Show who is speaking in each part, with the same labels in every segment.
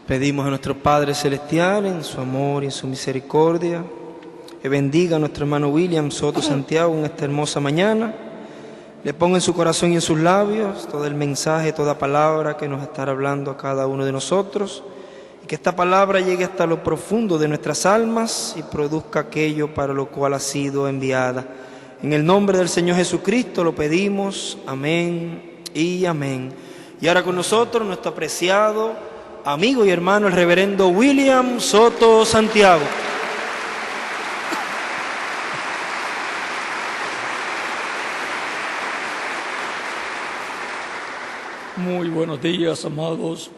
Speaker 1: Pedimos a nuestro Padre Celestial, en su amor y en su misericordia, que bendiga a nuestro hermano William Soto Santiago en esta hermosa mañana. Le ponga en su corazón y en sus labios todo el mensaje, toda palabra que nos estará hablando a cada uno de nosotros. Y que esta palabra llegue hasta lo profundo de nuestras almas y produzca aquello para lo cual ha sido enviada. En el nombre del Señor Jesucristo lo pedimos. Amén y amén. Y ahora con nosotros nuestro apreciado amigo y hermano, el reverendo William Soto Santiago.
Speaker 2: Muy buenos días, amados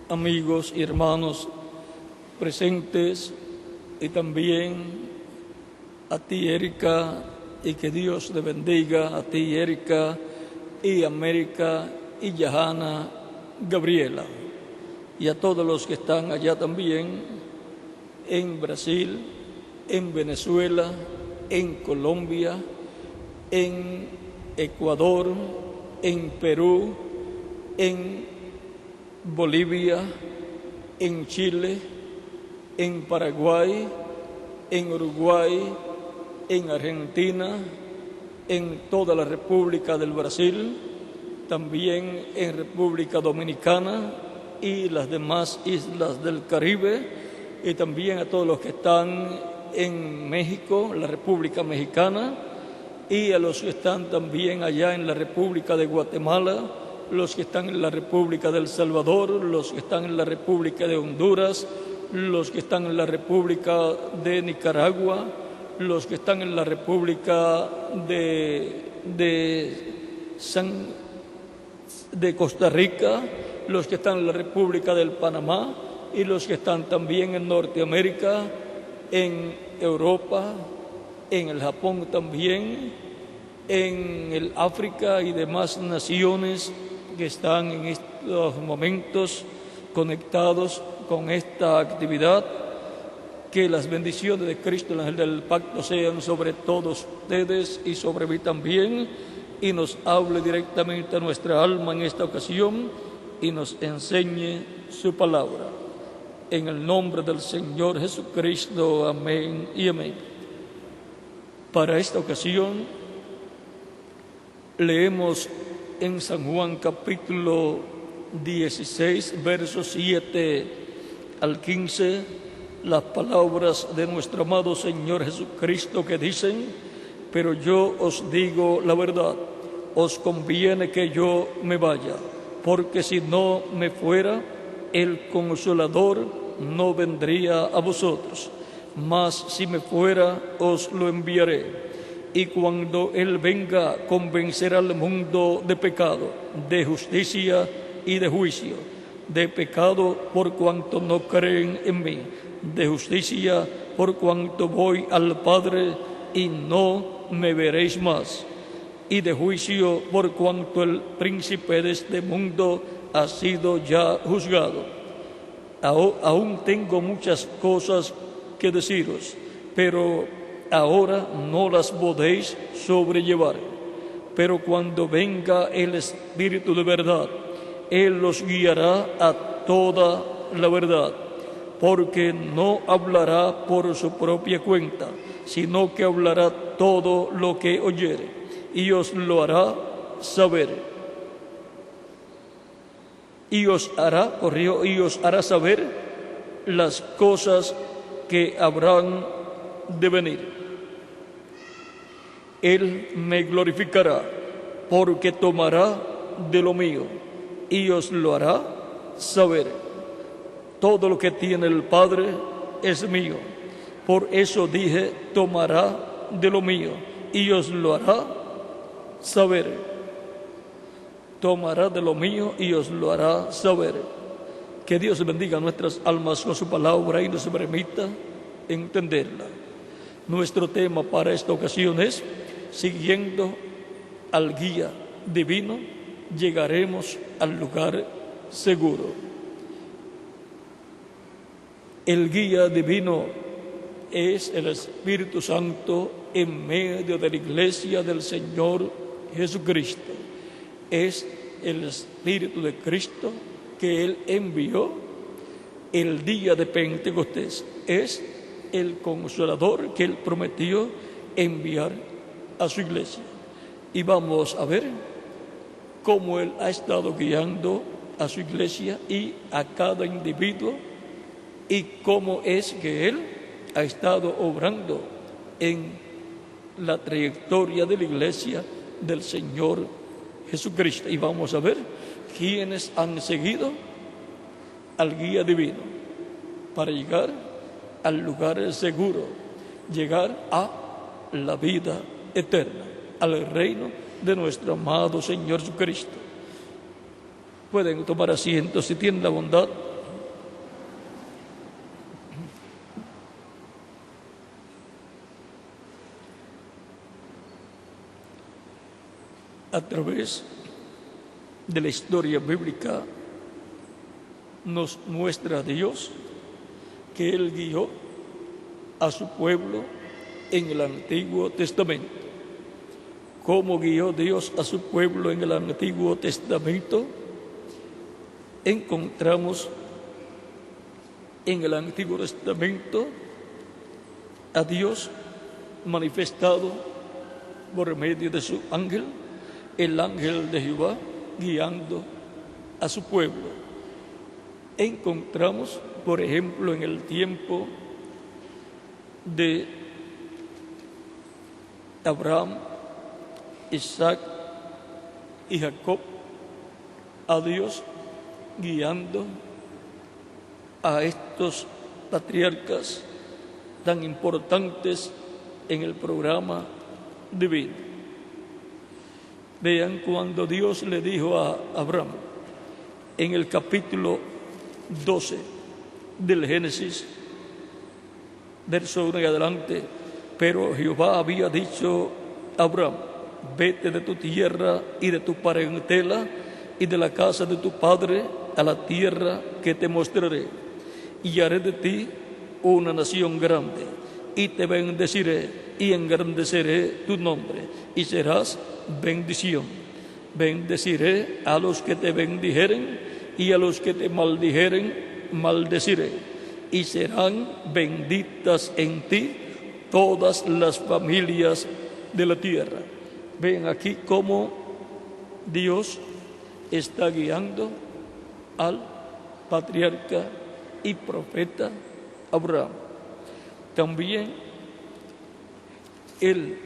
Speaker 2: amigos y hermanos presentes, y también a ti, Erika, y que Dios te bendiga a ti, Erika, y América, y Yahana, Gabriela, y a todos los que están allá también, en Brasil, en Venezuela, en Colombia, en Ecuador, en Perú, en Bolivia, en Chile, en Paraguay, en Uruguay, en Argentina, en toda la República del Brasil, también en República Dominicana y las demás islas del Caribe, y también a todos los que están en México, la República Mexicana, y a los que están también allá en la República de Guatemala, los que están en la República del Salvador, los que están en la República de Honduras, los que están en la República de Nicaragua, los que están en la República de Costa Rica, los que están en la República del Panamá y los que están también en Norteamérica, en Europa, en el Japón también, en el África y demás naciones que están en estos momentos conectados con esta actividad. Que las bendiciones de Cristo, el ángel del pacto, sean sobre todos ustedes y sobre mí también, y nos hable directamente a nuestra alma en esta ocasión y nos enseñe su palabra. En el nombre del Señor Jesucristo, amén y amén. Para esta ocasión leemos en San Juan capítulo 16, versos 7 al 15, las palabras de nuestro amado Señor Jesucristo que dicen: pero yo os digo la verdad, os conviene que yo me vaya, porque si no me fuera, el Consolador no vendría a vosotros, mas si me fuera, os lo enviaré. Y cuando Él venga, convencerá al mundo de pecado, de justicia y de juicio. De pecado por cuanto no creen en mí, de justicia por cuanto voy al Padre y no me veréis más, y de juicio por cuanto el príncipe de este mundo ha sido ya juzgado. Aún tengo muchas cosas que deciros, pero ahora no las podéis sobrellevar. Pero cuando venga el Espíritu de verdad, Él los guiará a toda la verdad, porque no hablará por su propia cuenta, sino que hablará todo lo que oyere, y os lo hará saber. Y os hará saber las cosas que habrán de venir. Él me glorificará, porque tomará de lo mío y os lo hará saber. Todo lo que tiene el Padre es mío. Por eso dije, tomará de lo mío y os lo hará saber. Tomará de lo mío y os lo hará saber. Que Dios bendiga nuestras almas con su palabra y nos permita entenderla. Nuestro tema para esta ocasión es: siguiendo al guía divino, llegaremos al lugar seguro. El guía divino es el Espíritu Santo en medio de la iglesia del Señor Jesucristo. Es el Espíritu de Cristo que Él envió el día de Pentecostés. Es el Consolador que Él prometió enviar a su iglesia. Y vamos a ver cómo Él ha estado guiando a su iglesia y a cada individuo, y cómo es que Él ha estado obrando en la trayectoria de la iglesia del Señor Jesucristo. Y vamos a ver quiénes han seguido al guía divino para llegar al lugar seguro, llegar a la vida eterna, al reino de nuestro amado Señor Jesucristo. Pueden tomar asiento si tienen la bondad. A través de la historia bíblica nos muestra a Dios que Él guió a su pueblo en el Antiguo Testamento. ¿Cómo guió Dios a su pueblo en el Antiguo Testamento? Encontramos en el Antiguo Testamento a Dios manifestado por medio de su ángel, el ángel de Jehová, guiando a su pueblo. Encontramos, por ejemplo, en el tiempo de Abraham, Isaac y Jacob, a Dios guiando a estos patriarcas tan importantes en el programa divino. Vean cuando Dios le dijo a Abraham en el capítulo 12 del Génesis, verso 1 y adelante: pero Jehová había dicho a Abraham: vete de tu tierra y de tu parentela y de la casa de tu padre a la tierra que te mostraré, y haré de ti una nación grande, y te bendeciré y engrandeceré tu nombre, y serás bendición. Bendeciré a los que te bendijeren, y a los que te maldijeren maldeciré, y serán benditas en ti todas las familias de la tierra. Ven aquí cómo Dios está guiando al patriarca y profeta Abraham. También Él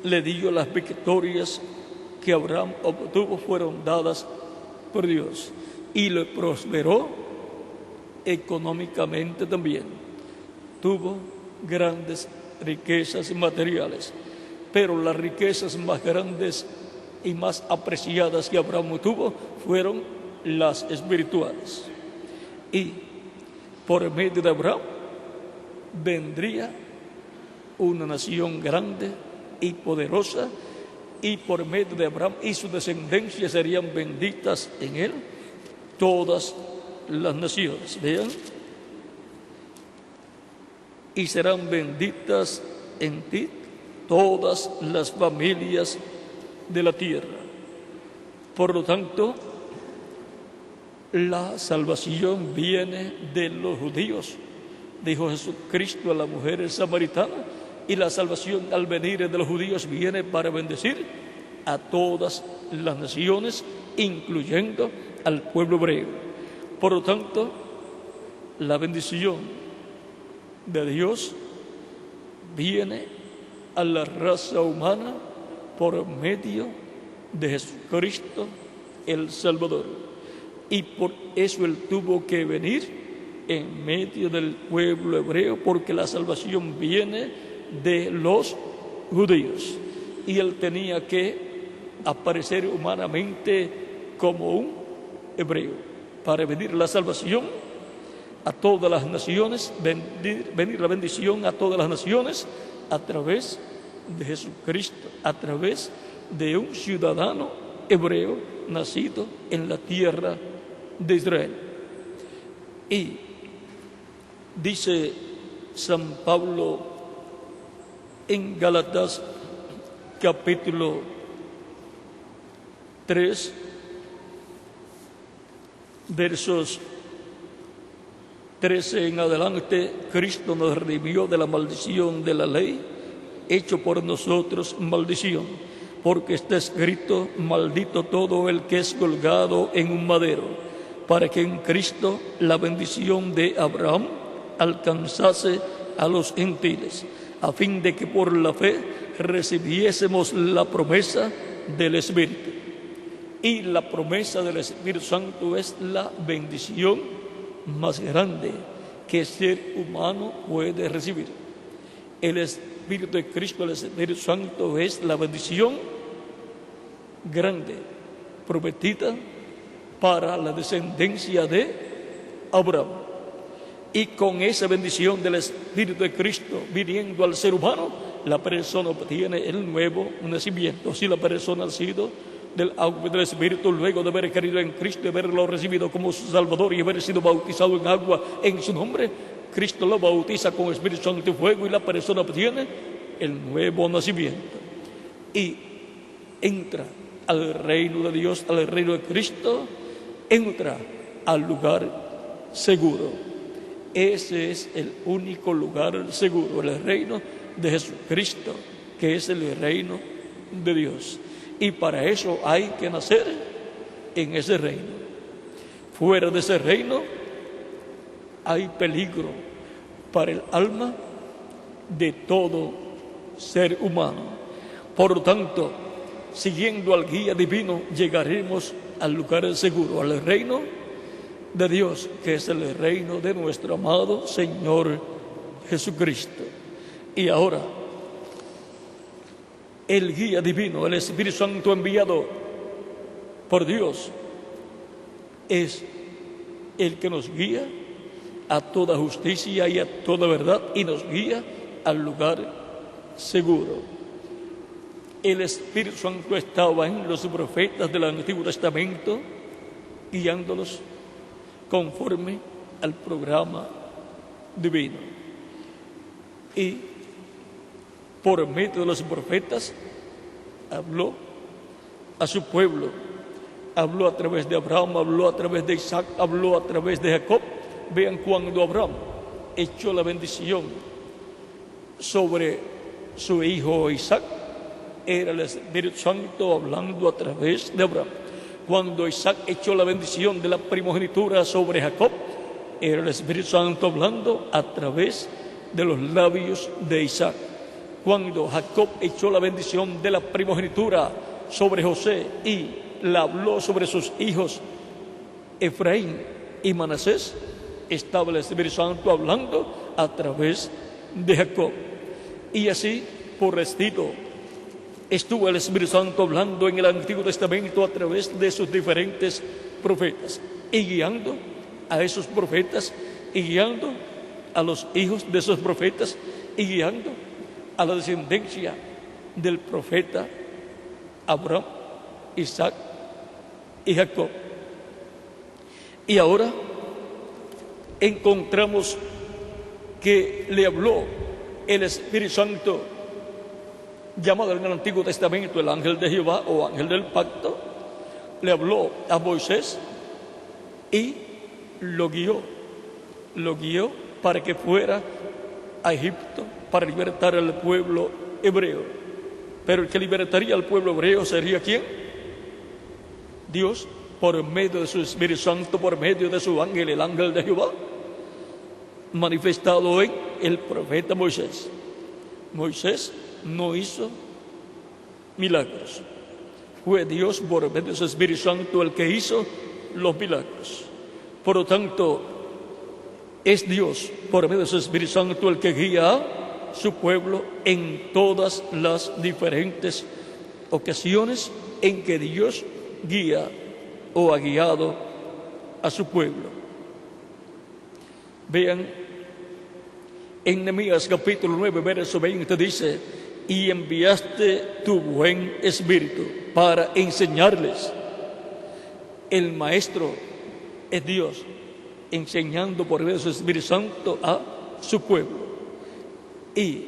Speaker 2: le dio las victorias que Abraham obtuvo, fueron dadas por Dios, y le prosperó económicamente también. Tuvo grandes riquezas materiales, pero las riquezas más grandes y más apreciadas que Abraham tuvo fueron las espirituales. Y por medio de Abraham vendría una nación grande y poderosa, y por medio de Abraham y su descendencia serían benditas en él todas las naciones. Vean: y serán benditas en ti todas las familias de la tierra. Por lo tanto, la salvación viene de los judíos, dijo Jesucristo a la mujer samaritana, y la salvación al venir de los judíos viene para bendecir a todas las naciones, incluyendo al pueblo hebreo. Por lo tanto, la bendición de Dios viene a la raza humana por medio de Jesucristo el Salvador, y por eso Él tuvo que venir en medio del pueblo hebreo, porque la salvación viene de los judíos, y Él tenía que aparecer humanamente como un hebreo para venir la salvación a todas las naciones, venir la bendición a todas las naciones a través de Jesucristo, a través de un ciudadano hebreo nacido en la tierra de Israel. Y dice San Pablo en Gálatas capítulo 3, versos 13 en adelante, Cristo nos redimió de la maldición de la ley, hecho por nosotros maldición, porque está escrito: maldito todo el que es colgado en un madero, para que en Cristo la bendición de Abraham alcanzase a los gentiles, a fin de que por la fe recibiésemos la promesa del Espíritu. Y la promesa del Espíritu Santo es la bendición más grande que el ser humano puede recibir. El Espíritu de Cristo, el Espíritu Santo, es la bendición grande prometida para la descendencia de Abraham. Y con esa bendición del Espíritu de Cristo viniendo al ser humano, la persona obtiene el nuevo nacimiento. Si la persona ha sido del agua y del Espíritu, luego de haber creído en Cristo y haberlo recibido como su Salvador y haber sido bautizado en agua en su nombre, Cristo lo bautiza con Espíritu Santo y fuego, y la persona obtiene el nuevo nacimiento y entra al reino de Dios, al reino de Cristo, entra al lugar seguro. Ese es el único lugar seguro, el reino de Jesucristo, que es el reino de Dios. Y para eso hay que nacer en ese reino. Fuera de ese reino hay peligro para el alma de todo ser humano. Por lo tanto, siguiendo al guía divino, llegaremos al lugar seguro, al reino de Dios, que es el reino de nuestro amado Señor Jesucristo. Y ahora, el guía divino, el Espíritu Santo enviado por Dios, es el que nos guía a toda justicia y a toda verdad, y nos guía al lugar seguro. El Espíritu Santo estaba en los profetas del Antiguo Testamento, guiándolos conforme al programa divino. Y por medio de los profetas habló a su pueblo, habló a través de Abraham, habló a través de Isaac, habló a través de Jacob. Vean, cuando Abraham echó la bendición sobre su hijo Isaac, era el Espíritu Santo hablando a través de Abraham. Cuando Isaac echó la bendición de la primogenitura sobre Jacob, era el Espíritu Santo hablando a través de los labios de Isaac. Cuando Jacob echó la bendición de la primogenitura sobre José y la habló sobre sus hijos Efraín y Manasés, estaba el Espíritu Santo hablando a través de Jacob. Y así, por estilo, estuvo el Espíritu Santo hablando en el Antiguo Testamento a través de sus diferentes profetas, y guiando a esos profetas, y guiando a los hijos de esos profetas, y guiando a la descendencia del profeta Abraham, Isaac y Jacob. Y ahora encontramos que le habló el Espíritu Santo, llamado en el Antiguo Testamento el ángel de Jehová o ángel del pacto. Le habló a Moisés y lo guió para que fuera a Egipto para libertar al pueblo hebreo. Pero el que libertaría al pueblo hebreo sería ¿quién? Dios, por medio de su Espíritu Santo, por medio de su ángel, el ángel de Jehová, manifestado en el profeta Moisés. Moisés no hizo milagros. Fue Dios, por medio de su Espíritu Santo, el que hizo los milagros. Por lo tanto, es Dios, por medio de su Espíritu Santo, el que guía a su pueblo en todas las diferentes ocasiones en que Dios guía o ha guiado a su pueblo. Vean, en Nehemías capítulo 9, verso 20 dice: y enviaste tu buen espíritu para enseñarles. El maestro es Dios, enseñando por medio de su Espíritu Santo a su pueblo. Y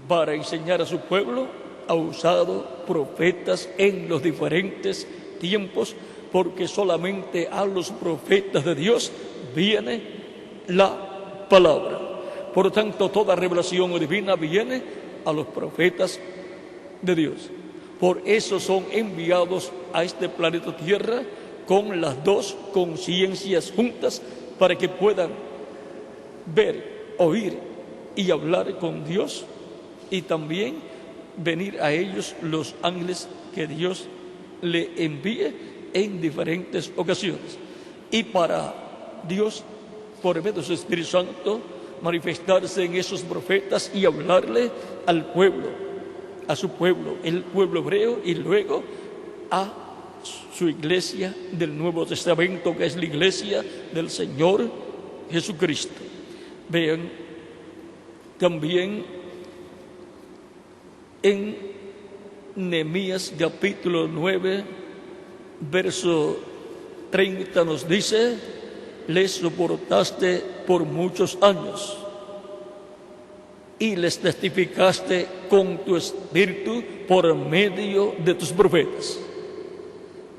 Speaker 2: para enseñar a su pueblo ha usado profetas en los diferentes tiempos, porque solamente a los profetas de Dios viene la palabra. Por lo tanto, toda revelación divina viene a los profetas de Dios. Por eso son enviados a este planeta Tierra con las dos conciencias juntas para que puedan ver, oír y hablar con Dios, y también venir a ellos los ángeles que Dios le envíe en diferentes ocasiones. Y para Dios, por medio de su Espíritu Santo, manifestarse en esos profetas y hablarle al pueblo, a su pueblo, el pueblo hebreo, y luego a su iglesia del Nuevo Testamento, que es la iglesia del Señor Jesucristo. Vean, también en Nehemías capítulo 9, verso 30 nos dice: les soportaste por muchos años y les testificaste con tu espíritu por medio de tus profetas.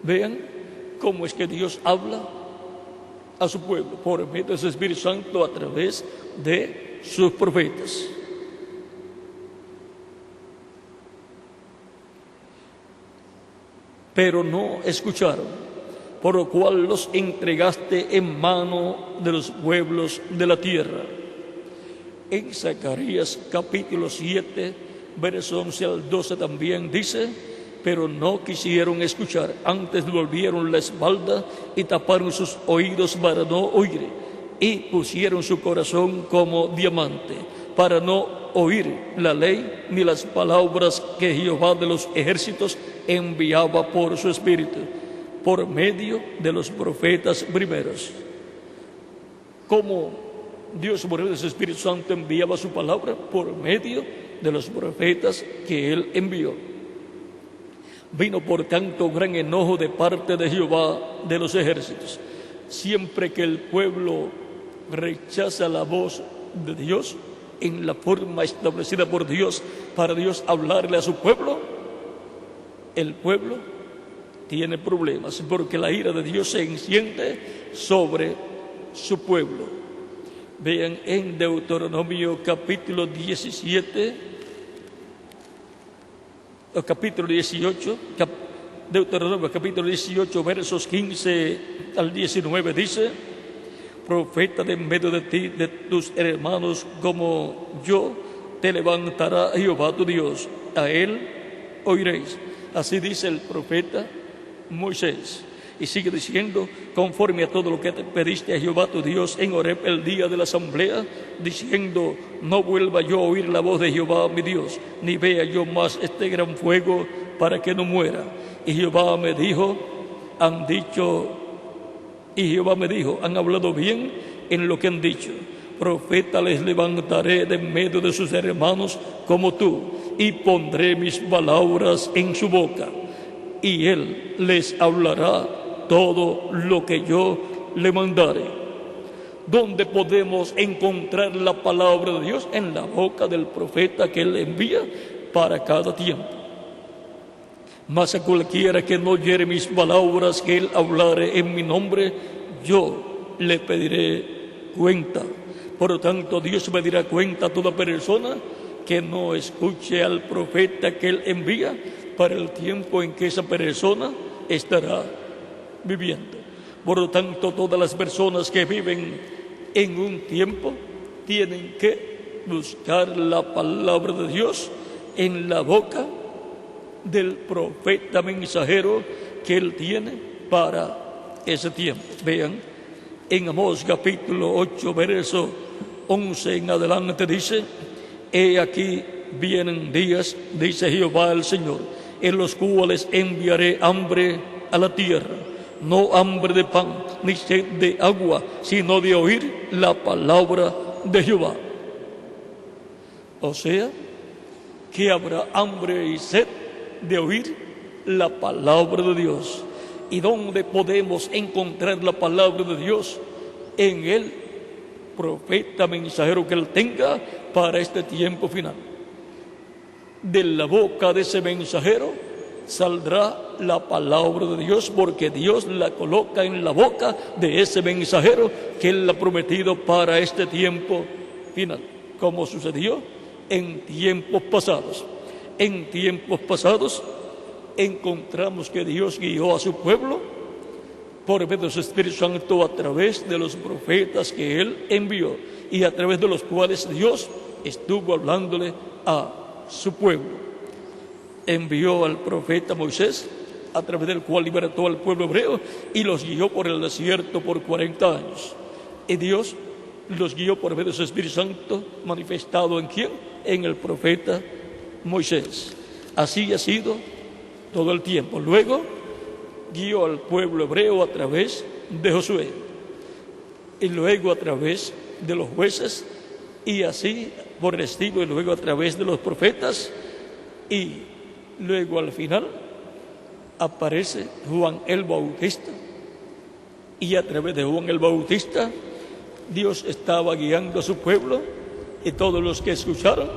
Speaker 2: Vean cómo es que Dios habla a su pueblo, por medio de su Espíritu Santo, a través de sus profetas. Pero no escucharon, por lo cual los entregaste en mano de los pueblos de la tierra. En Zacarías capítulo 7, verso 11 al 12 también dice: pero no quisieron escuchar, antes volvieron la espalda y taparon sus oídos para no oír, y pusieron su corazón como diamante, para no oír la ley ni las palabras que Jehová de los ejércitos enviaba por su espíritu, por medio de los profetas primeros. Como Dios, por medio de su Espíritu Santo, enviaba su palabra por medio de los profetas que Él envió. Vino por tanto gran enojo de parte de Jehová de los ejércitos. Siempre que el pueblo rechaza la voz de Dios en la forma establecida por Dios para Dios hablarle a su pueblo, el pueblo tiene problemas, porque la ira de Dios se enciende sobre su pueblo. Vean en Deuteronomio capítulo 17, o capítulo 18, Deuteronomio capítulo 18, versos 15 al 19, dice: profeta de en medio de ti, de tus hermanos como yo, te levantará Jehová tu Dios, a él oiréis. Así dice el profeta Moisés. Y sigue diciendo: conforme a todo lo que te pediste a Jehová tu Dios en Horeb el día de la asamblea, diciendo: no vuelva yo a oír la voz de Jehová mi Dios, ni vea yo más este gran fuego, para que no muera. Y Jehová me dijo: han hablado bien en lo que han dicho. Profeta les levantaré de en medio de sus hermanos como tú, y pondré mis palabras en su boca, y él les hablará todo lo que yo le mandare. ¿Dónde podemos encontrar la palabra de Dios? En la boca del profeta que él envía para cada tiempo. Mas a cualquiera que no oyere mis palabras que él hablare en mi nombre, yo le pediré cuenta. Por lo tanto, Dios pedirá cuenta a toda persona que no escuche al profeta que él envía para el tiempo en que esa persona estará viviendo. Por lo tanto, todas las personas que viven en un tiempo tienen que buscar la palabra de Dios en la boca del profeta mensajero que él tiene para ese tiempo. Vean, en Amós capítulo 8, verso 11 en adelante dice: he aquí vienen días, dice Jehová el Señor, en los cuales enviaré hambre a la tierra, no hambre de pan, ni sed de agua, sino de oír la palabra de Jehová. O sea, que habrá hambre y sed de oír la palabra de Dios. ¿Y dónde podemos encontrar la palabra de Dios? En el profeta mensajero que él tenga para este tiempo final. De la boca de ese mensajero saldrá la palabra de Dios, porque Dios la coloca en la boca de ese mensajero que Él ha prometido para este tiempo final, como sucedió en tiempos pasados. En tiempos pasados encontramos que Dios guió a su pueblo por medio de su Espíritu Santo a través de los profetas que Él envió y a través de los cuales Dios estuvo hablándole a su pueblo. Envió al profeta Moisés, a través del cual libertó al pueblo hebreo y los guió por el desierto por 40 años. Y Dios los guió por medio de su Espíritu Santo, manifestado ¿en quién? En el profeta Moisés. Así ha sido todo el tiempo. Luego guió al pueblo hebreo a través de Josué, y luego a través de los jueces, y así por el estilo, y luego a través de los profetas, y luego al final aparece Juan el Bautista, y a través de Juan el Bautista Dios estaba guiando a su pueblo, y todos los que escucharon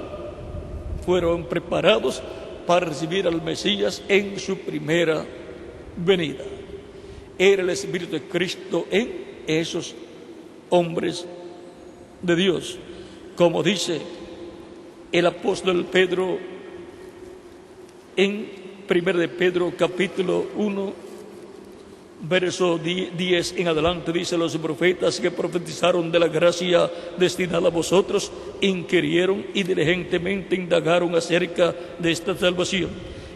Speaker 2: fueron preparados para recibir al Mesías en su primera venida. Era el Espíritu de Cristo en esos hombres de Dios, como dice el apóstol Pedro en 1 de Pedro capítulo 1, verso 10 en adelante. Dice: los profetas que profetizaron de la gracia destinada a vosotros inquirieron y diligentemente indagaron acerca de esta salvación,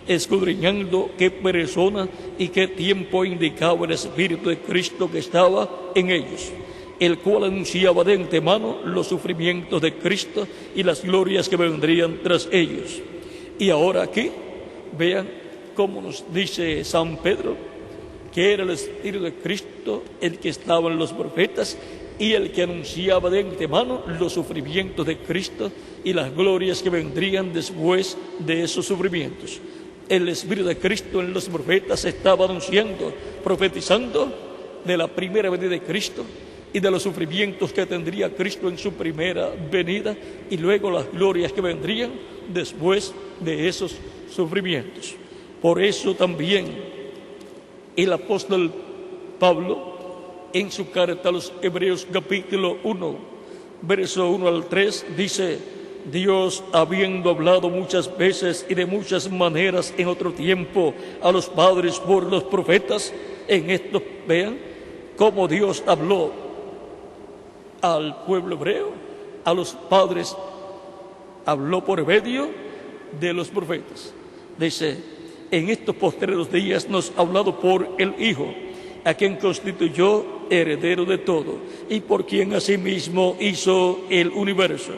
Speaker 2: escudriñando qué persona y qué tiempo indicaba el Espíritu de Cristo que estaba en ellos, el cual anunciaba de antemano los sufrimientos de Cristo y las glorias que vendrían tras ellos. Y ahora aquí vean cómo nos dice San Pedro que era el Espíritu de Cristo el que estaba en los profetas y el que anunciaba de antemano los sufrimientos de Cristo y las glorias que vendrían después de esos sufrimientos. El Espíritu de Cristo en los profetas estaba anunciando, profetizando de la primera venida de Cristo y de los sufrimientos que tendría Cristo en su primera venida, y luego las glorias que vendrían después de esos sufrimientos. Por eso también el apóstol Pablo, en su carta a los Hebreos capítulo 1, verso 1 al 3, dice: Dios, habiendo hablado muchas veces y de muchas maneras en otro tiempo a los padres por los profetas, en esto vean cómo Dios habló al pueblo hebreo, a los padres, habló por medio de los profetas. Dice: en estos postreros días nos ha hablado por el Hijo, a quien constituyó heredero de todo, y por quien asimismo hizo el universo.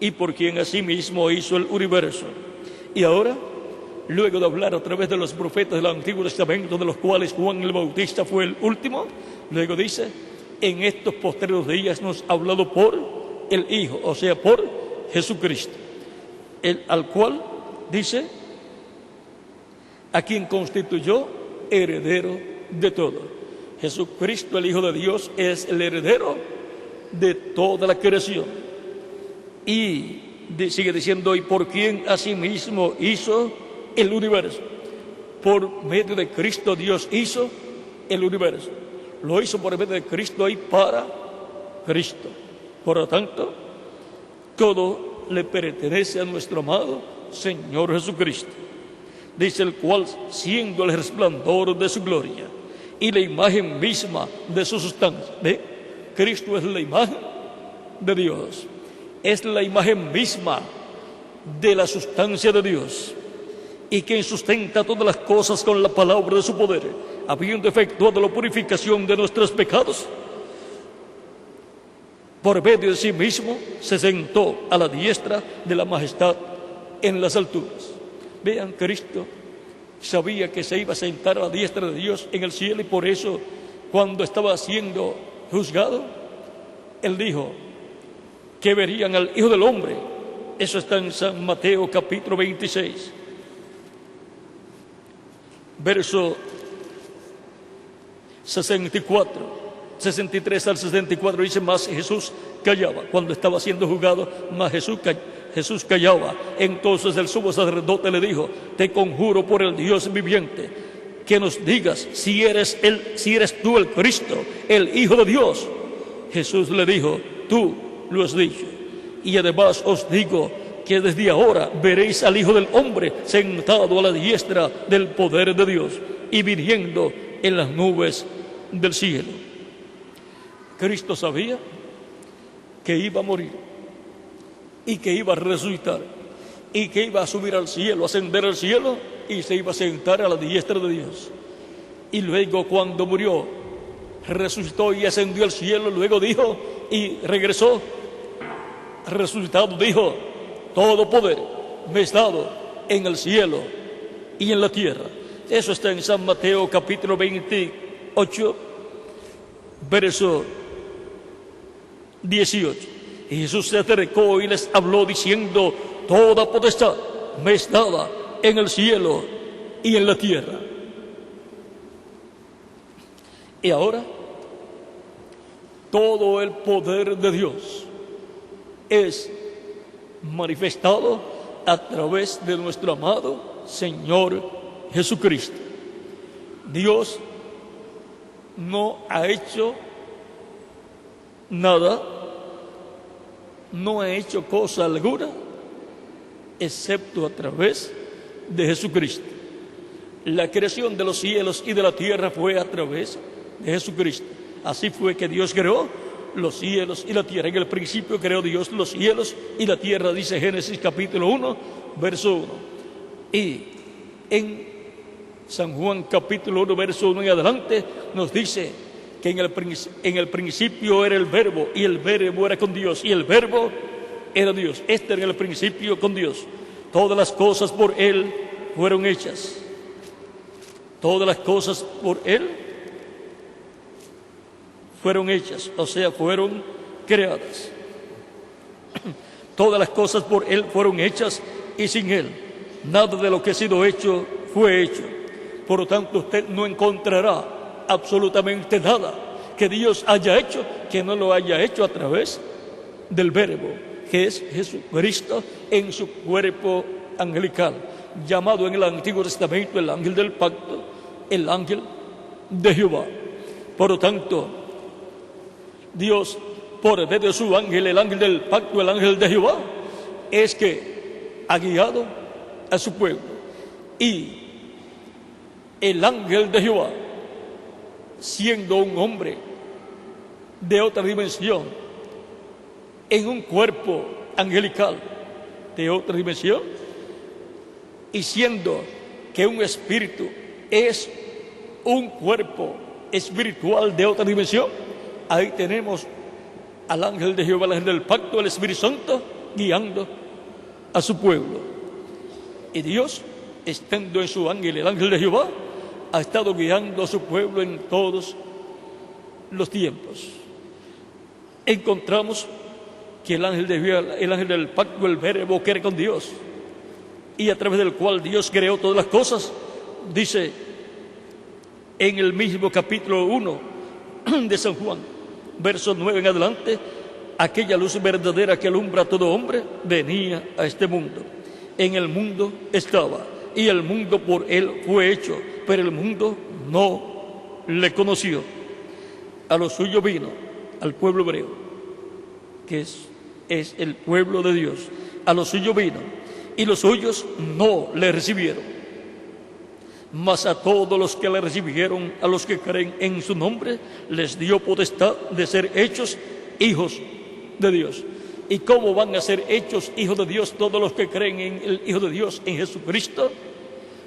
Speaker 2: Y por quien asimismo hizo el universo. Y ahora, luego de hablar a través de los profetas del Antiguo Testamento, de los cuales Juan el Bautista fue el último, luego dice: en estos postreros días nos ha hablado por el Hijo, o sea, por Jesucristo, al cual dice: a quien constituyó heredero de todo. Jesucristo, el Hijo de Dios, es el heredero de toda la creación. Y sigue diciendo: y por quien asimismo hizo el universo. Por medio de Cristo Dios hizo el universo. Lo hizo por medio de Cristo y para Cristo. Por lo tanto, todo le pertenece a nuestro amado Señor Jesucristo. Dice: el cual, siendo el resplandor de su gloria y la imagen misma de su sustancia. ¿Ve? Cristo es la imagen de Dios. Es la imagen misma de la sustancia de Dios, y quien sustenta todas las cosas con la palabra de su poder, habiendo efectuado la purificación de nuestros pecados, por medio de sí mismo se sentó a la diestra de la majestad en las alturas. Vean, Cristo sabía que se iba a sentar a la diestra de Dios en el cielo, y por eso cuando estaba siendo juzgado, Él dijo que verían al Hijo del Hombre. Eso está en San Mateo capítulo 26, verso 63 al 64. Dice: más Jesús callaba cuando estaba siendo juzgado, más Jesús Jesús callaba. Entonces el sumo sacerdote le dijo: te conjuro por el Dios viviente, que nos digas si eres tú el Cristo, el Hijo de Dios. Jesús le dijo: tú lo has dicho. Y además os digo que desde ahora veréis al Hijo del Hombre sentado a la diestra del poder de Dios y viniendo en las nubes del cielo. Cristo sabía que iba a morir y que iba a resucitar y que iba a subir al cielo, ascender al cielo y se iba a sentar a la diestra de Dios. Y luego, cuando murió, resucitó y ascendió al cielo. Luego dijo, y regresó resucitado, dijo: todo poder me es dado en el cielo y en la tierra. Eso está en San Mateo capítulo 28, verso 18. Y Jesús se acercó y les habló diciendo: toda potestad me es dada en el cielo y en la tierra. Y ahora, todo el poder de Dios es manifestado a través de nuestro amado Señor Jesucristo. Dios no ha hecho nada, no ha hecho cosa alguna, excepto a través de Jesucristo. La creación de los cielos y de la tierra fue a través de Jesucristo. Así fue que Dios creó los cielos y la tierra. En el principio creó Dios los cielos y la tierra, dice Génesis capítulo 1, verso 1. Y en San Juan capítulo 1, verso 1 en adelante, nos dice que en el principio era el Verbo, y el Verbo era con Dios, y el Verbo era Dios. Este era en el principio con Dios. Todas las cosas por Él fueron hechas. Todas las cosas por Él fueron hechas, o sea, fueron creadas. Todas las cosas por Él fueron hechas, y sin Él nada de lo que ha sido hecho fue hecho. Por lo tanto, usted no encontrará absolutamente nada que Dios haya hecho que no lo haya hecho a través del Verbo, que es Jesucristo en su cuerpo angelical, llamado en el Antiguo Testamento el ángel del pacto, el ángel de Jehová. Por lo tanto, Dios, por medio de su ángel, el ángel del pacto, el ángel de Jehová, es que ha guiado a su pueblo. Y el ángel de Jehová, siendo un hombre de otra dimensión, en un cuerpo angelical de otra dimensión, y siendo que un espíritu es un cuerpo espiritual de otra dimensión, ahí tenemos al ángel de Jehová, el ángel del pacto, el Espíritu Santo, guiando a su pueblo. Y Dios, estando en su ángel, el ángel de Jehová, ha estado guiando a su pueblo en todos los tiempos. Encontramos que el ángel de Jehová, el ángel del pacto, el Verbo que era con Dios, y a través del cual Dios creó todas las cosas, dice en el mismo capítulo 1 de San Juan, verso 9 en adelante: aquella luz verdadera que alumbra a todo hombre venía a este mundo. En el mundo estaba, y el mundo por él fue hecho, pero el mundo no le conoció. A lo suyo vino, al pueblo hebreo, que es el pueblo de Dios. A lo suyo vino, y los suyos no le recibieron. Mas a todos los que le recibieron, a los que creen en su nombre, les dio potestad de ser hechos hijos de Dios. ¿Y cómo van a ser hechos hijos de Dios todos los que creen en el Hijo de Dios, en Jesucristo?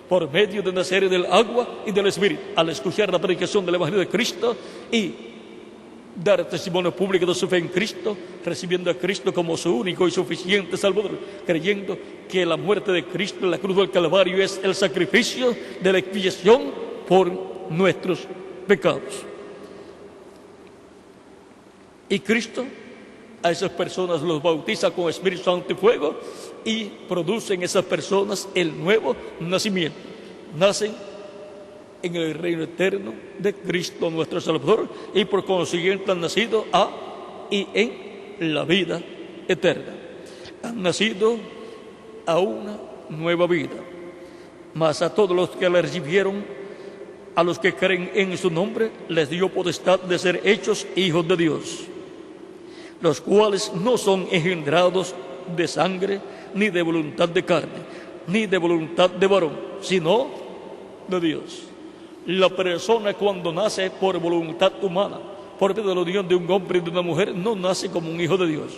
Speaker 2: Por medio de nacer del agua y del Espíritu. Al escuchar la predicación del Evangelio de Cristo y dar testimonio público de su fe en Cristo, recibiendo a Cristo como su único y suficiente Salvador, creyendo que la muerte de Cristo en la cruz del Calvario es el sacrificio de la expiación por nuestros pecados. Y Cristo a esas personas los bautiza con Espíritu Santo y fuego, y produce en esas personas el nuevo nacimiento. Nacen en el reino eterno de Cristo nuestro Salvador, y por consiguiente han nacido y en la vida eterna. han nacido a una nueva vida. Mas a todos los que le recibieron, a los que creen en su nombre, les dio potestad de ser hechos hijos de Dios, los cuales no son engendrados de sangre, ni de voluntad de carne, ni de voluntad de varón, sino de Dios. La persona, cuando nace por voluntad humana, por medio de la unión de un hombre y de una mujer, no nace como un hijo de Dios.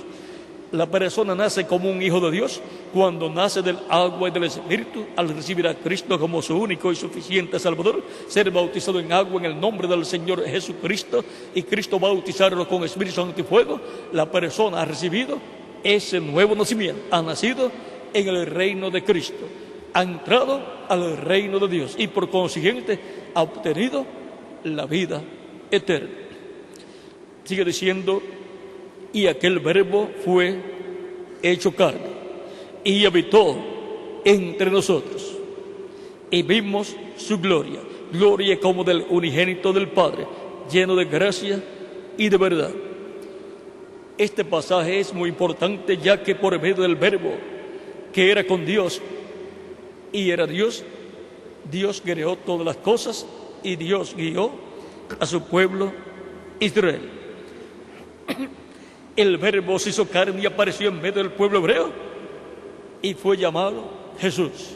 Speaker 2: La persona nace como un hijo de Dios cuando nace del agua y del Espíritu, al recibir a Cristo como su único y suficiente Salvador, ser bautizado en agua en el nombre del Señor Jesucristo, y Cristo bautizarlo con Espíritu Santo y fuego. La persona ha recibido ese nuevo nacimiento, ha nacido en el reino de Cristo, ha entrado al reino de Dios y por consiguiente ha obtenido la vida eterna. Sigue diciendo: y aquel verbo fue hecho carne y habitó entre nosotros, y vimos su gloria, gloria como del unigénito del Padre, lleno de gracia y de verdad. Este pasaje es muy importante, ya que por medio del verbo, que era con Dios y era Dios, Dios creó todas las cosas y Dios guió a su pueblo Israel. El verbo se hizo carne y apareció en medio del pueblo hebreo y fue llamado Jesús.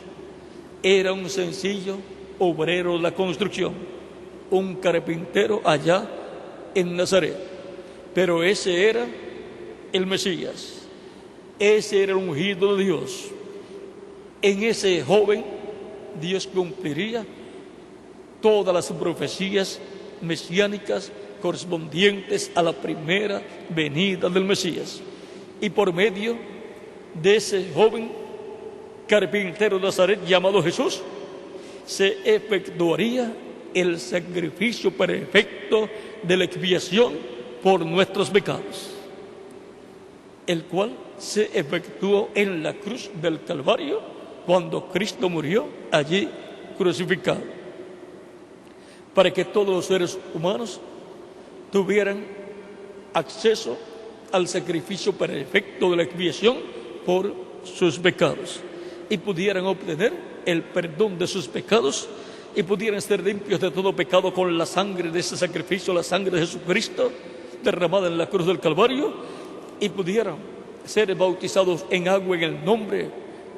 Speaker 2: Era un sencillo obrero de la construcción, un carpintero allá en Nazaret, pero ese era el Mesías, ese era el ungido de Dios. En ese joven Dios cumpliría todas las profecías mesiánicas correspondientes a la primera venida del Mesías, y por medio de ese joven carpintero de Nazaret llamado Jesús se efectuaría el sacrificio perfecto de la expiación por nuestros pecados, el cual se efectuó en la cruz del Calvario cuando Cristo murió allí crucificado, para que todos los seres humanos tuvieran acceso al sacrificio perfecto de la expiación por sus pecados y pudieran obtener el perdón de sus pecados y pudieran ser limpios de todo pecado con la sangre de ese sacrificio, la sangre de Jesucristo derramada en la cruz del Calvario, y pudieran ser bautizados en agua en el nombre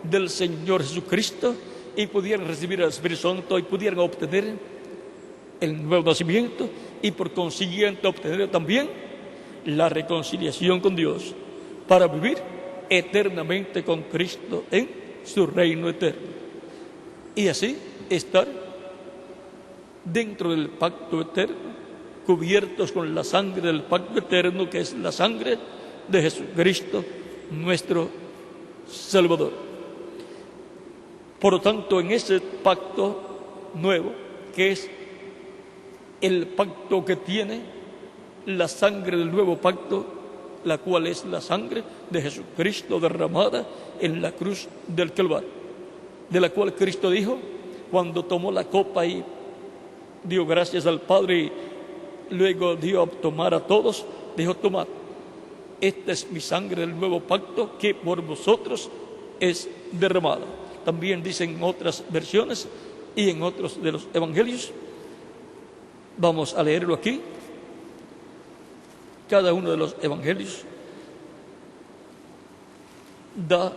Speaker 2: del Señor Jesucristo y pudieran recibir el Espíritu Santo y pudieran obtener el nuevo nacimiento y por consiguiente obtener también la reconciliación con Dios para vivir eternamente con Cristo en su reino eterno y así estar dentro del pacto eterno, cubiertos con la sangre del pacto eterno, que es la sangre de Jesucristo nuestro Salvador. Por lo tanto, en ese pacto nuevo, que es el pacto que tiene la sangre del nuevo pacto, la cual es la sangre de Jesucristo derramada en la cruz del Calvario, de la cual Cristo dijo, cuando tomó la copa y dio gracias al Padre y luego dio a tomar a todos, dijo: tomad, esta es mi sangre del nuevo pacto que por vosotros es derramada. También dicen en otras versiones y en otros de los evangelios. Vamos a leerlo aquí. Cada uno de los evangelios da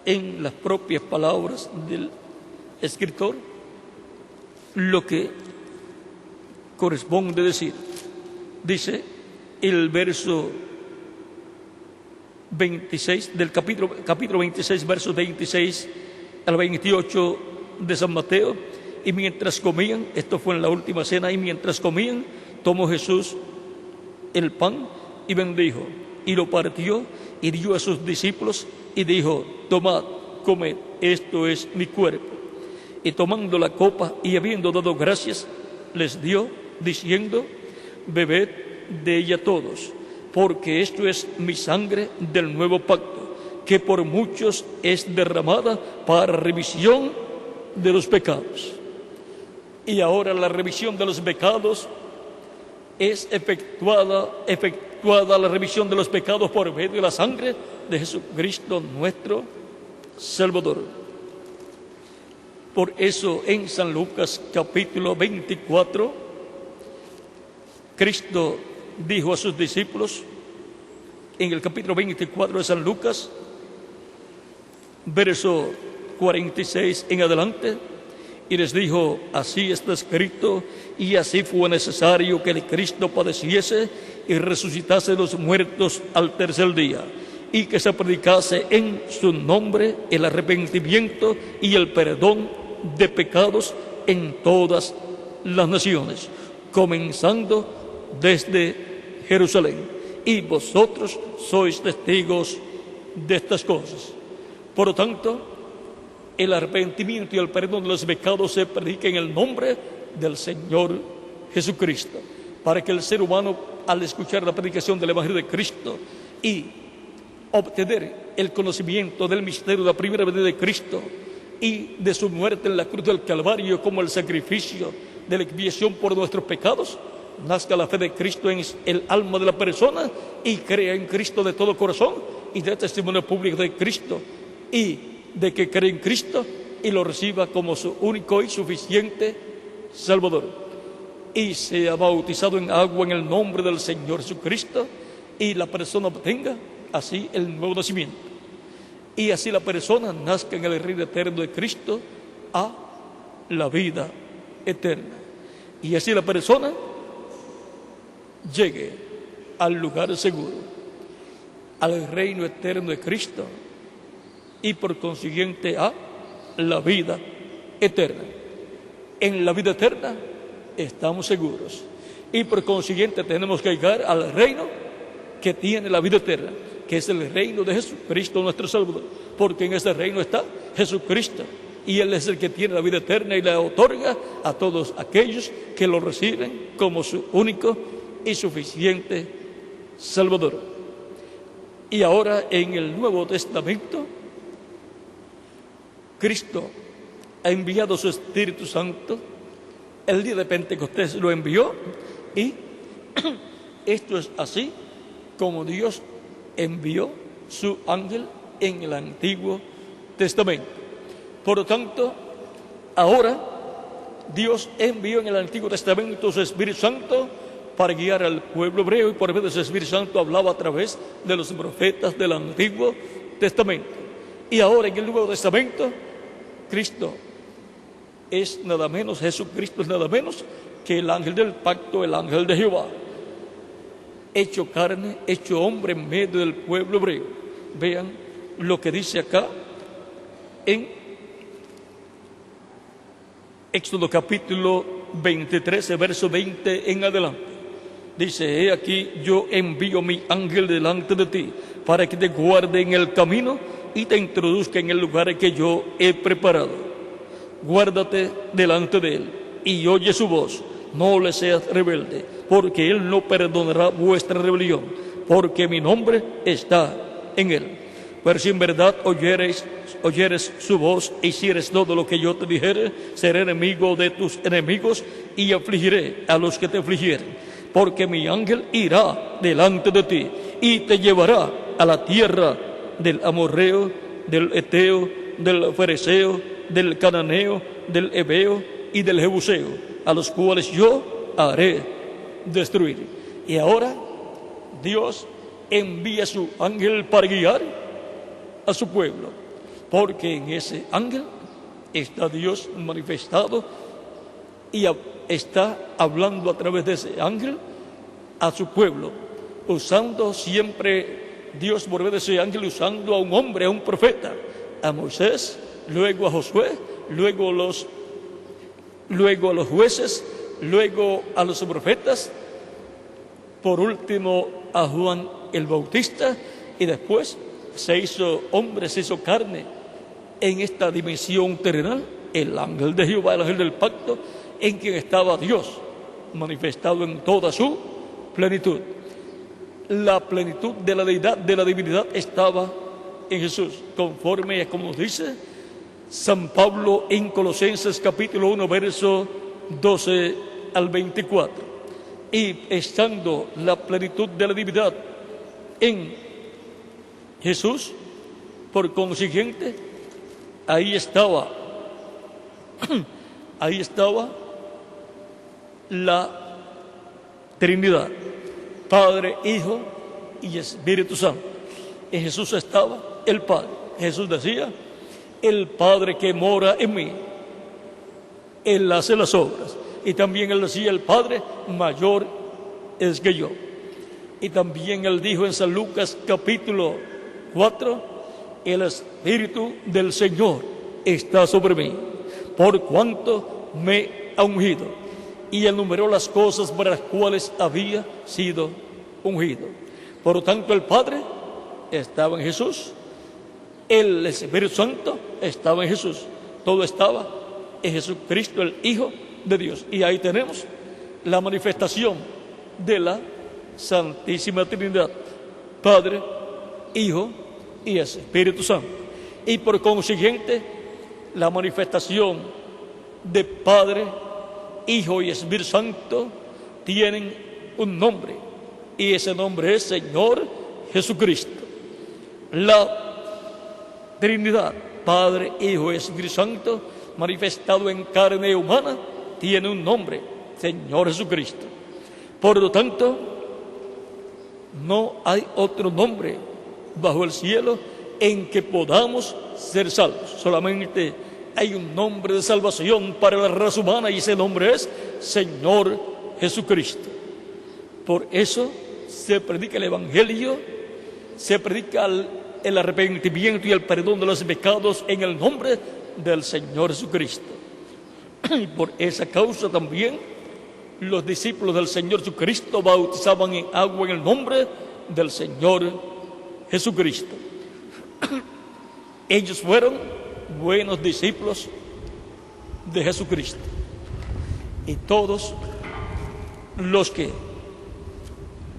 Speaker 2: en las propias palabras del escritor lo que corresponde decir. Dice el verso 26 del capítulo 26, versos 26 al 28 de San Mateo: y mientras comían, esto fue en la última cena, y mientras comían, tomó Jesús el pan y bendijo, y lo partió y dio a sus discípulos y dijo: tomad, comed, esto es mi cuerpo. Y tomando la copa y habiendo dado gracias, les dio, diciendo: bebed de ella todos, porque esto es mi sangre del nuevo pacto, que por muchos es derramada para remisión de los pecados. Y ahora la remisión de los pecados es efectuada la remisión de los pecados por medio de la sangre de Jesucristo nuestro Salvador. Por eso en San Lucas capítulo 24, Cristo dijo a sus discípulos, en el capítulo 24 de San Lucas, verso 46 en adelante, y les dijo: así está escrito, y así fue necesario que el Cristo padeciese y resucitase de los muertos al tercer día, y que se predicase en su nombre el arrepentimiento y el perdón de pecados en todas las naciones, comenzando desde Jerusalén. Y vosotros sois testigos de estas cosas. Por lo tanto, el arrepentimiento y el perdón de los pecados se predica en el nombre del Señor Jesucristo, para que el ser humano, al escuchar la predicación del Evangelio de Cristo y obtener el conocimiento del misterio de la primera venida de Cristo y de su muerte en la cruz del Calvario como el sacrificio de la expiación por nuestros pecados, nazca la fe de Cristo en el alma de la persona y crea en Cristo de todo corazón y dé testimonio público de Cristo y de que cree en Cristo y lo reciba como su único y suficiente Salvador, y sea bautizado en agua en el nombre del Señor Jesucristo, y la persona obtenga así el nuevo nacimiento, y así la persona nazca en el reino eterno de Cristo a la vida eterna, y así la persona llegue al lugar seguro, al reino eterno de Cristo, y por consiguiente a la vida eterna. En la vida eterna estamos seguros, y por consiguiente tenemos que llegar al reino que tiene la vida eterna, que es el reino de Jesucristo nuestro Salvador, porque en ese reino está Jesucristo, y Él es el que tiene la vida eterna y la otorga a todos aquellos que lo reciben como su único y suficiente Salvador. Y ahora en el Nuevo Testamento, Cristo ha enviado su Espíritu Santo. El día de Pentecostés lo envió, y esto es así como Dios envió su ángel en el Antiguo Testamento. Por lo tanto, ahora Dios envió en el Antiguo Testamento su Espíritu Santo para guiar al pueblo hebreo, y por medio de ese Espíritu Santo hablaba a través de los profetas del Antiguo Testamento. Y ahora en el Nuevo Testamento, Cristo es nada menos, Jesucristo es nada menos que el ángel del pacto, el ángel de Jehová, hecho carne, hecho hombre en medio del pueblo hebreo. Vean lo que dice acá en Éxodo capítulo 23, verso 20 en adelante. Dice: he aquí, yo envío mi ángel delante de ti, para que te guarde en el camino y te introduzca en el lugar que yo he preparado. Guárdate delante de él y oye su voz, no le seas rebelde, porque él no perdonará vuestra rebelión, porque mi nombre está en él. Pero si en verdad oyeres su voz e hicieres todo lo que yo te dijere, seré enemigo de tus enemigos y afligiré a los que te afligieren. Porque mi ángel irá delante de ti y te llevará a la tierra del amorreo, del eteo, del fereceo, del cananeo, del heveo y del jebuseo, a los cuales yo haré destruir. Y ahora Dios envía su ángel para guiar a su pueblo, porque en ese ángel está Dios manifestado y está hablando a través de ese ángel a su pueblo, usando siempre Dios por medio de ese ángel, usando a un hombre, a un profeta, a Moisés, luego a Josué, luego a los jueces, luego a los profetas, por último a Juan el Bautista, y después se hizo hombre, se hizo carne en esta dimensión terrenal, el ángel de Jehová, el ángel del pacto, en quien estaba Dios manifestado en toda su plenitud. La plenitud de la deidad, de la divinidad, estaba en Jesús, conforme a como nos dice San Pablo en Colosenses capítulo 1, verso 12 al 24. Y estando la plenitud de la divinidad en Jesús, por consiguiente, ahí estaba la Trinidad, Padre, Hijo y Espíritu Santo. En Jesús estaba el Padre. Jesús decía: el Padre que mora en mí, Él hace las obras. Y también Él decía: el Padre mayor es que yo. Y también Él dijo en San Lucas capítulo 4: el Espíritu del Señor está sobre mí, por cuanto me ha ungido. Y enumeró las cosas para las cuales había sido ungido. Por lo tanto, el Padre estaba en Jesús, el Espíritu Santo estaba en Jesús, todo estaba en Jesucristo, el Hijo de Dios. Y ahí tenemos la manifestación de la Santísima Trinidad, Padre, Hijo y Espíritu Santo. Y por consiguiente, la manifestación de Padre, Hijo y Espíritu Santo tienen un nombre, y ese nombre es Señor Jesucristo. La Trinidad, Padre, Hijo y Espíritu Santo, manifestado en carne humana, tiene un nombre, Señor Jesucristo. Por lo tanto, no hay otro nombre bajo el cielo en que podamos ser salvos. Solamente hay un nombre de salvación para la raza humana, y ese nombre es Señor Jesucristo. Por eso se predica el Evangelio, se predica el arrepentimiento y el perdón de los pecados en el nombre del Señor Jesucristo. Y por esa causa también los discípulos del Señor Jesucristo bautizaban en agua en el nombre del Señor Jesucristo. Ellos fueron buenos discípulos de Jesucristo. Y todos los que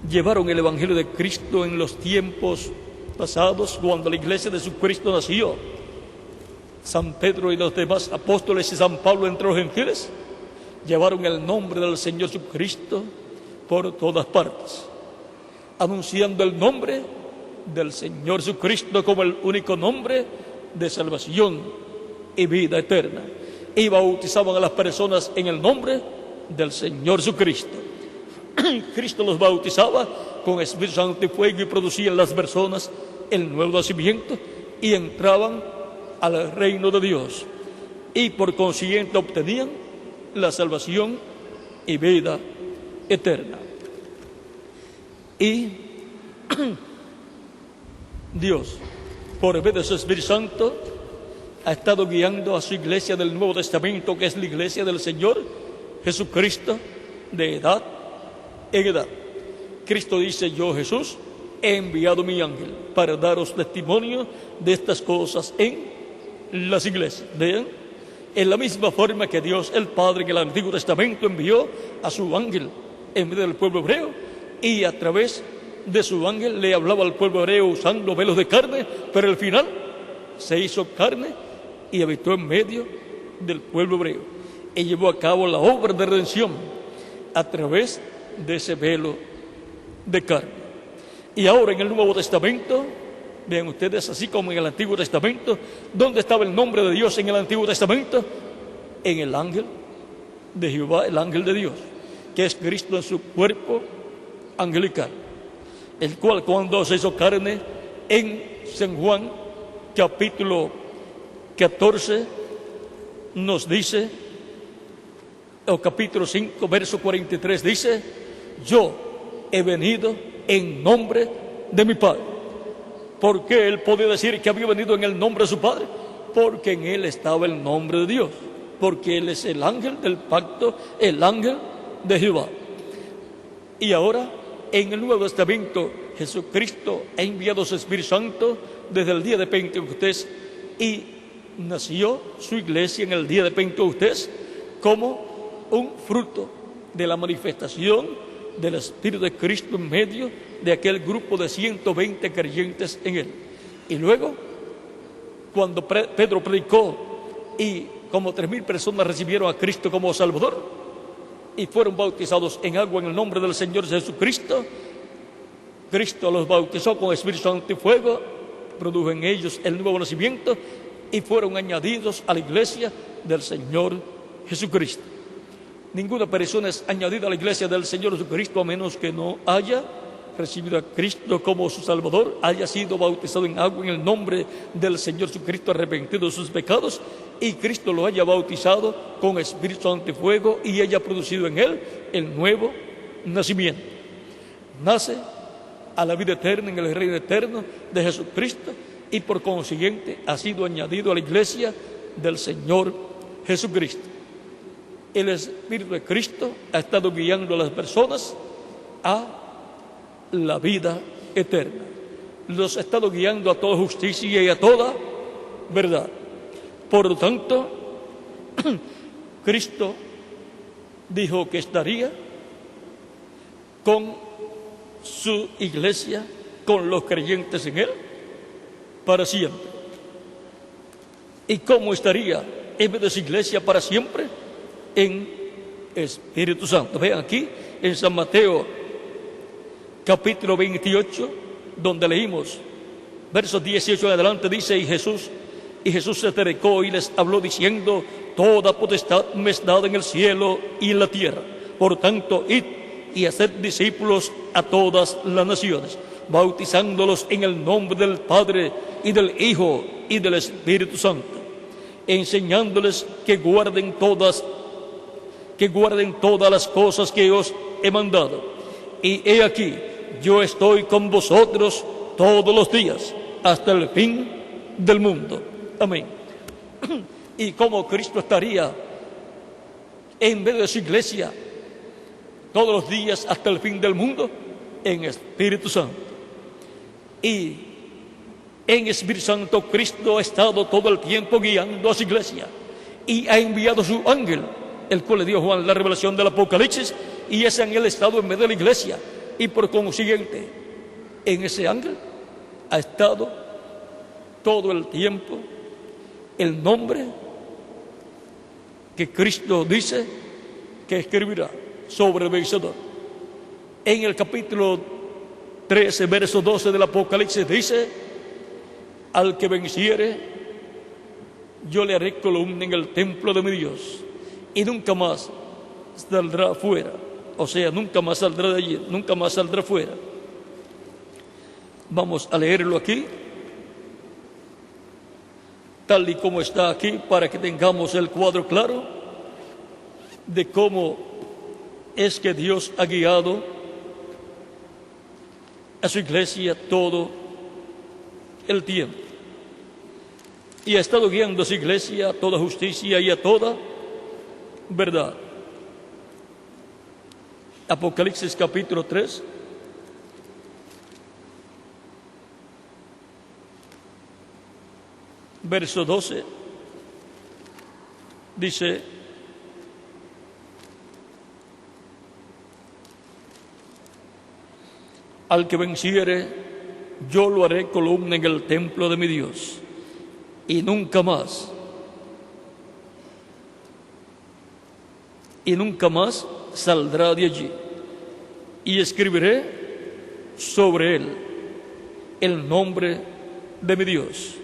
Speaker 2: llevaron el Evangelio de Cristo en los tiempos pasados, cuando la iglesia de Jesucristo nació, San Pedro y los demás apóstoles y San Pablo entre los gentiles, llevaron el nombre del Señor Jesucristo por todas partes, anunciando el nombre del Señor Jesucristo como el único nombre de salvación y vida eterna, y bautizaban a las personas en el nombre del Señor Jesucristo. Cristo los bautizaba con Espíritu Santo y fuego, y producían en las personas el nuevo nacimiento y entraban al reino de Dios, y por consiguiente obtenían la salvación y vida eterna. Y Dios, por medio de su Espíritu Santo, ha estado guiando a su iglesia del Nuevo Testamento, que es la iglesia del Señor Jesucristo, de edad en edad. Cristo dice: yo, Jesús, he enviado mi ángel para daros testimonio de estas cosas en las iglesias. Vean, en la misma forma que Dios el Padre en el Antiguo Testamento envió a su ángel en medio del pueblo hebreo, y a través de su ángel le hablaba al pueblo hebreo usando velos de carne, pero al final se hizo carne y habitó en medio del pueblo hebreo, y llevó a cabo la obra de redención a través de ese velo de carne. Y ahora en el Nuevo Testamento, vean ustedes, así como en el Antiguo Testamento, ¿dónde estaba el nombre de Dios en el Antiguo Testamento? En el ángel de Jehová, el ángel de Dios, que es Cristo en su cuerpo angelical, el cual cuando se hizo carne, en San Juan capítulo 14 nos dice, o capítulo 5 verso 43 dice: yo he venido en nombre de mi Padre. ¿Por qué él podía decir que había venido en el nombre de su Padre? Porque en él estaba el nombre de Dios, porque él es el ángel del pacto, el ángel de Jehová. Y ahora en el Nuevo Testamento Jesucristo ha enviado su Espíritu Santo desde el día de Pentecostés, y nació su iglesia en el día de Pentecostés como un fruto de la manifestación del Espíritu de Cristo en medio de aquel grupo de 120 creyentes en él. Y luego, cuando Pedro predicó y como 3,000 personas recibieron a Cristo como Salvador y fueron bautizados en agua en el nombre del Señor Jesucristo, Cristo los bautizó con Espíritu Santo y fuego, produjo en ellos el nuevo nacimiento y fueron añadidos a la iglesia del Señor Jesucristo. Ninguna persona es añadida a la iglesia del Señor Jesucristo a menos que no haya recibido a Cristo como su Salvador, haya sido bautizado en agua en el nombre del Señor Jesucristo, arrepentido de sus pecados, y Cristo lo haya bautizado con Espíritu Santo y fuego, y haya producido en él el nuevo nacimiento. Nace a la vida eterna en el reino eterno de Jesucristo, y por consiguiente ha sido añadido a la iglesia del Señor Jesucristo. El Espíritu de Cristo ha estado guiando a las personas a la vida eterna. Los ha estado guiando a toda justicia y a toda verdad. Por lo tanto, Cristo dijo que estaría con su iglesia, con los creyentes en él, para siempre. ¿Y cómo estaría en vez de su iglesia para siempre? En Espíritu Santo. Vean aquí en San Mateo capítulo 28, donde leímos versos 18 en adelante, dice: y Jesús se acercó y les habló diciendo: toda potestad me es dada en el cielo y en la tierra. Por tanto, id y haced discípulos a todas las naciones, bautizándolos en el nombre del Padre y del Hijo y del Espíritu Santo, enseñándoles que guarden todas las cosas que os he mandado. Y he aquí, yo estoy con vosotros todos los días, hasta el fin del mundo. Amén. ¿Y cómo Cristo estaría en medio de su iglesia todos los días hasta el fin del mundo? En Espíritu Santo. Y en Espíritu Santo Cristo ha estado todo el tiempo guiando a su iglesia, y ha enviado su ángel, el cual le dio Juan la revelación del Apocalipsis, y ese ángel ha estado en medio de la iglesia, y por consiguiente en ese ángel ha estado todo el tiempo el nombre que Cristo dice que escribirá sobre el vencedor. En el capítulo 13, verso 12 del Apocalipsis dice: al que venciere, yo le haré columna en el templo de mi Dios, y nunca más saldrá fuera. O sea, nunca más saldrá de allí, nunca más saldrá fuera. Vamos a leerlo aquí, tal y como está aquí, para que tengamos el cuadro claro de cómo es que Dios ha guiado a su iglesia todo el tiempo, y ha estado guiando a su iglesia a toda justicia y a toda verdad. Apocalipsis capítulo 3, verso 12, dice: al que venciere, yo lo haré columna en el templo de mi Dios, y nunca más saldrá de allí. Y escribiré sobre él el nombre de mi Dios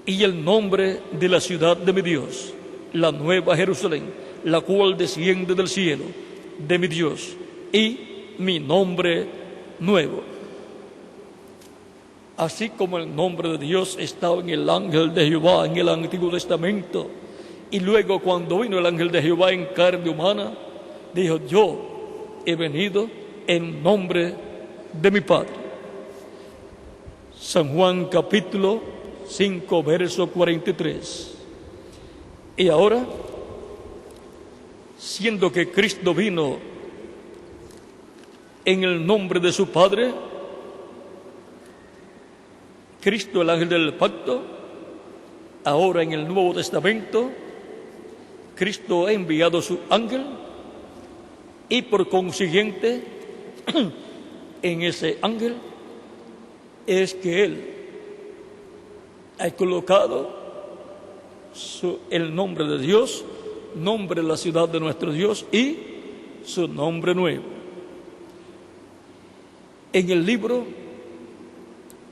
Speaker 2: y el nombre de la ciudad de mi Dios, la nueva Jerusalén, la cual desciende del cielo de mi Dios, y mi nombre nuevo. Así como el nombre de Dios estaba en el ángel de Jehová en el Antiguo Testamento, y luego cuando vino el ángel de Jehová en carne humana, dijo: yo he venido en nombre de mi Padre. San Juan capítulo 5, verso 43. Y ahora, siendo que Cristo vino en el nombre de su Padre, Cristo, el ángel del pacto, ahora en el Nuevo Testamento, Cristo ha enviado su ángel, y por consiguiente, en ese ángel es que Él ha colocado el nombre de Dios, nombre de la ciudad de nuestro Dios, y su nombre nuevo. En el libro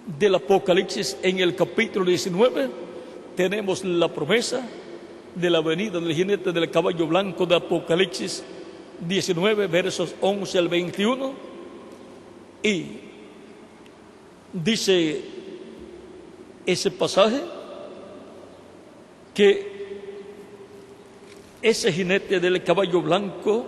Speaker 2: del Apocalipsis, en el capítulo 19, tenemos la promesa de la venida del jinete del caballo blanco de Apocalipsis 19, versos 11 al 21, y dice ese pasaje que ese jinete del caballo blanco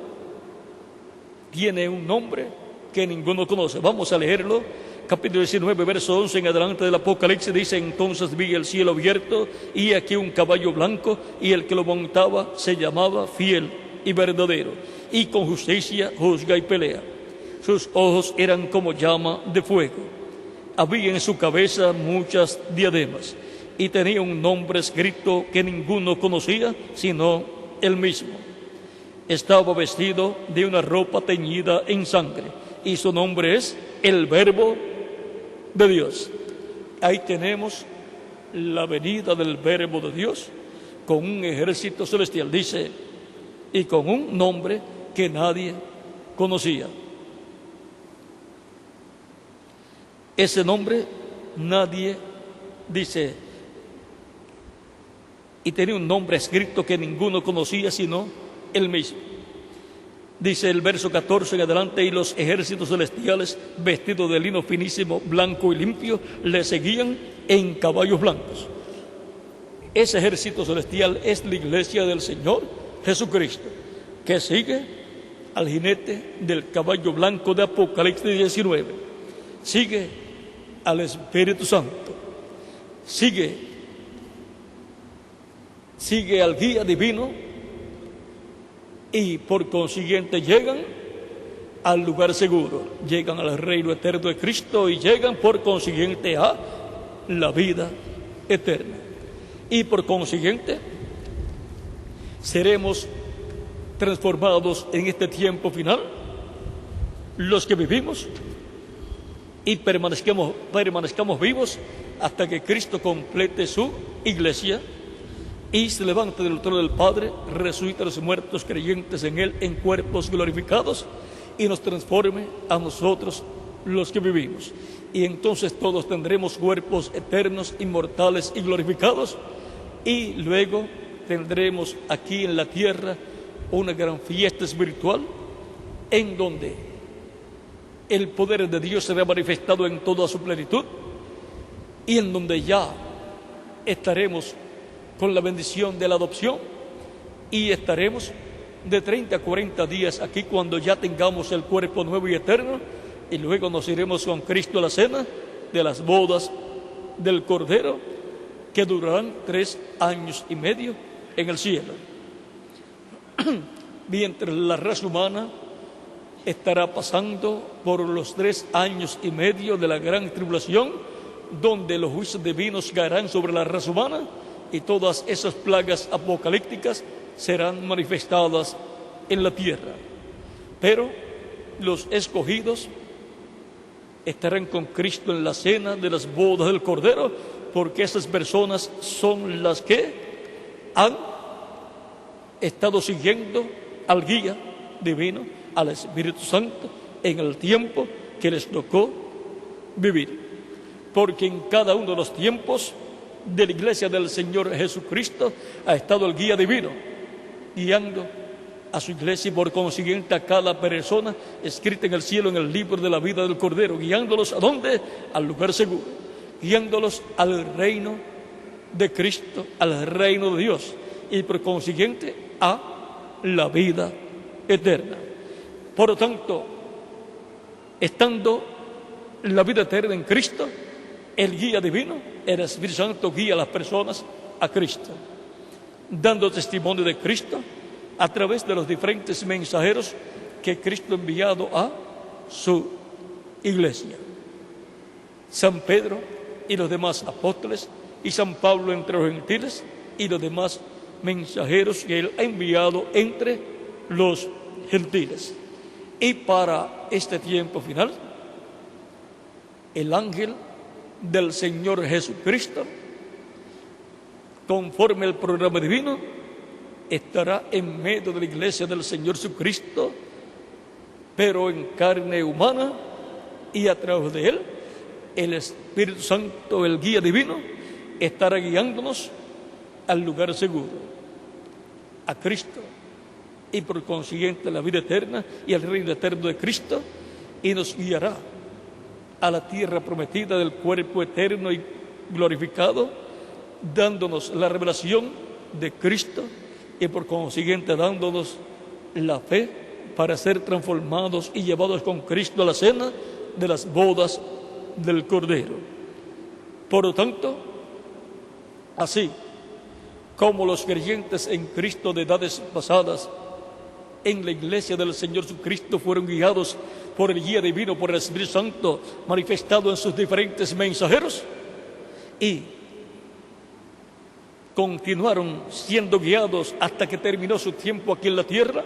Speaker 2: tiene un nombre que ninguno conoce. Vamos a leerlo. Capítulo 19, verso 11 en adelante del Apocalipsis dice: entonces vi el cielo abierto y aquí un caballo blanco, y el que lo montaba se llamaba Fiel y Verdadero, y con justicia juzga y pelea. Sus ojos eran como llama de fuego. Había en su cabeza muchas diademas, y tenía un nombre escrito que ninguno conocía sino él mismo. Estaba vestido de una ropa teñida en sangre, y su nombre es el Verbo de Dios. Ahí tenemos la venida del Verbo de Dios con un ejército celestial, dice, y con un nombre que nadie conocía. Ese nombre nadie dice, y tenía un nombre escrito que ninguno conocía sino él mismo. Dice el verso 14 en adelante: y los ejércitos celestiales, vestidos de lino finísimo, blanco y limpio, le seguían en caballos blancos. Ese ejército celestial es la iglesia del Señor Jesucristo, que sigue al jinete del caballo blanco de Apocalipsis 19. Sigue al Espíritu Santo. Sigue al guía divino, y por consiguiente llegan al lugar seguro, llegan al reino eterno de Cristo, y llegan por consiguiente a la vida eterna. Y por consiguiente seremos transformados en este tiempo final, los que vivimos y permanezcamos vivos hasta que Cristo complete su iglesia y se levante del trono del Padre, resucite a los muertos creyentes en Él en cuerpos glorificados, y nos transforme a nosotros los que vivimos. Y entonces todos tendremos cuerpos eternos, inmortales y glorificados, y luego tendremos aquí en la tierra una gran fiesta espiritual en donde el poder de Dios será manifestado en toda su plenitud, y en donde ya estaremos con la bendición de la adopción, y estaremos de 30 a 40 días aquí cuando ya tengamos el cuerpo nuevo y eterno, y luego nos iremos con Cristo a la cena de las bodas del Cordero, que durarán 3 años y medio en el cielo. Mientras la raza humana estará pasando por los 3 años y medio de la gran tribulación, donde los juicios divinos caerán sobre la raza humana, y todas esas plagas apocalípticas serán manifestadas en la tierra. Pero los escogidos estarán con Cristo en la cena de las bodas del Cordero, porque esas personas son las que han estado siguiendo al guía divino, al Espíritu Santo, en el tiempo que les tocó vivir. Porque en cada uno de los tiempos de la iglesia del Señor Jesucristo ha estado el guía divino, guiando a su iglesia, y por consiguiente a cada persona escrita en el cielo en el libro de la vida del Cordero, guiándolos ¿a dónde? Al lugar seguro, guiándolos al reino de Cristo, al reino de Dios, y por consiguiente a la vida eterna. Por lo tanto, estando la vida eterna en Cristo, el guía divino, el Espíritu Santo, guía a las personas a Cristo, dando testimonio de Cristo a través de los diferentes mensajeros que Cristo ha enviado a su iglesia. San Pedro y los demás apóstoles, y San Pablo entre los gentiles, y los demás mensajeros que Él ha enviado entre los gentiles. Y para este tiempo final, el ángel del Señor Jesucristo, conforme al programa divino, estará en medio de la iglesia del Señor Jesucristo, pero en carne humana, y a través de Él el Espíritu Santo, el guía divino, estará guiándonos al lugar seguro, a Cristo, y por consiguiente a la vida eterna y al reino eterno de Cristo, y nos guiará a la tierra prometida del cuerpo eterno y glorificado, dándonos la revelación de Cristo y por consiguiente dándonos la fe para ser transformados y llevados con Cristo a la cena de las bodas del Cordero. Por lo tanto, así como los creyentes en Cristo de edades pasadas en la iglesia del Señor Jesucristo fueron guiados por el guía divino, por el Espíritu Santo manifestado en sus diferentes mensajeros, y continuaron siendo guiados hasta que terminó su tiempo aquí en la tierra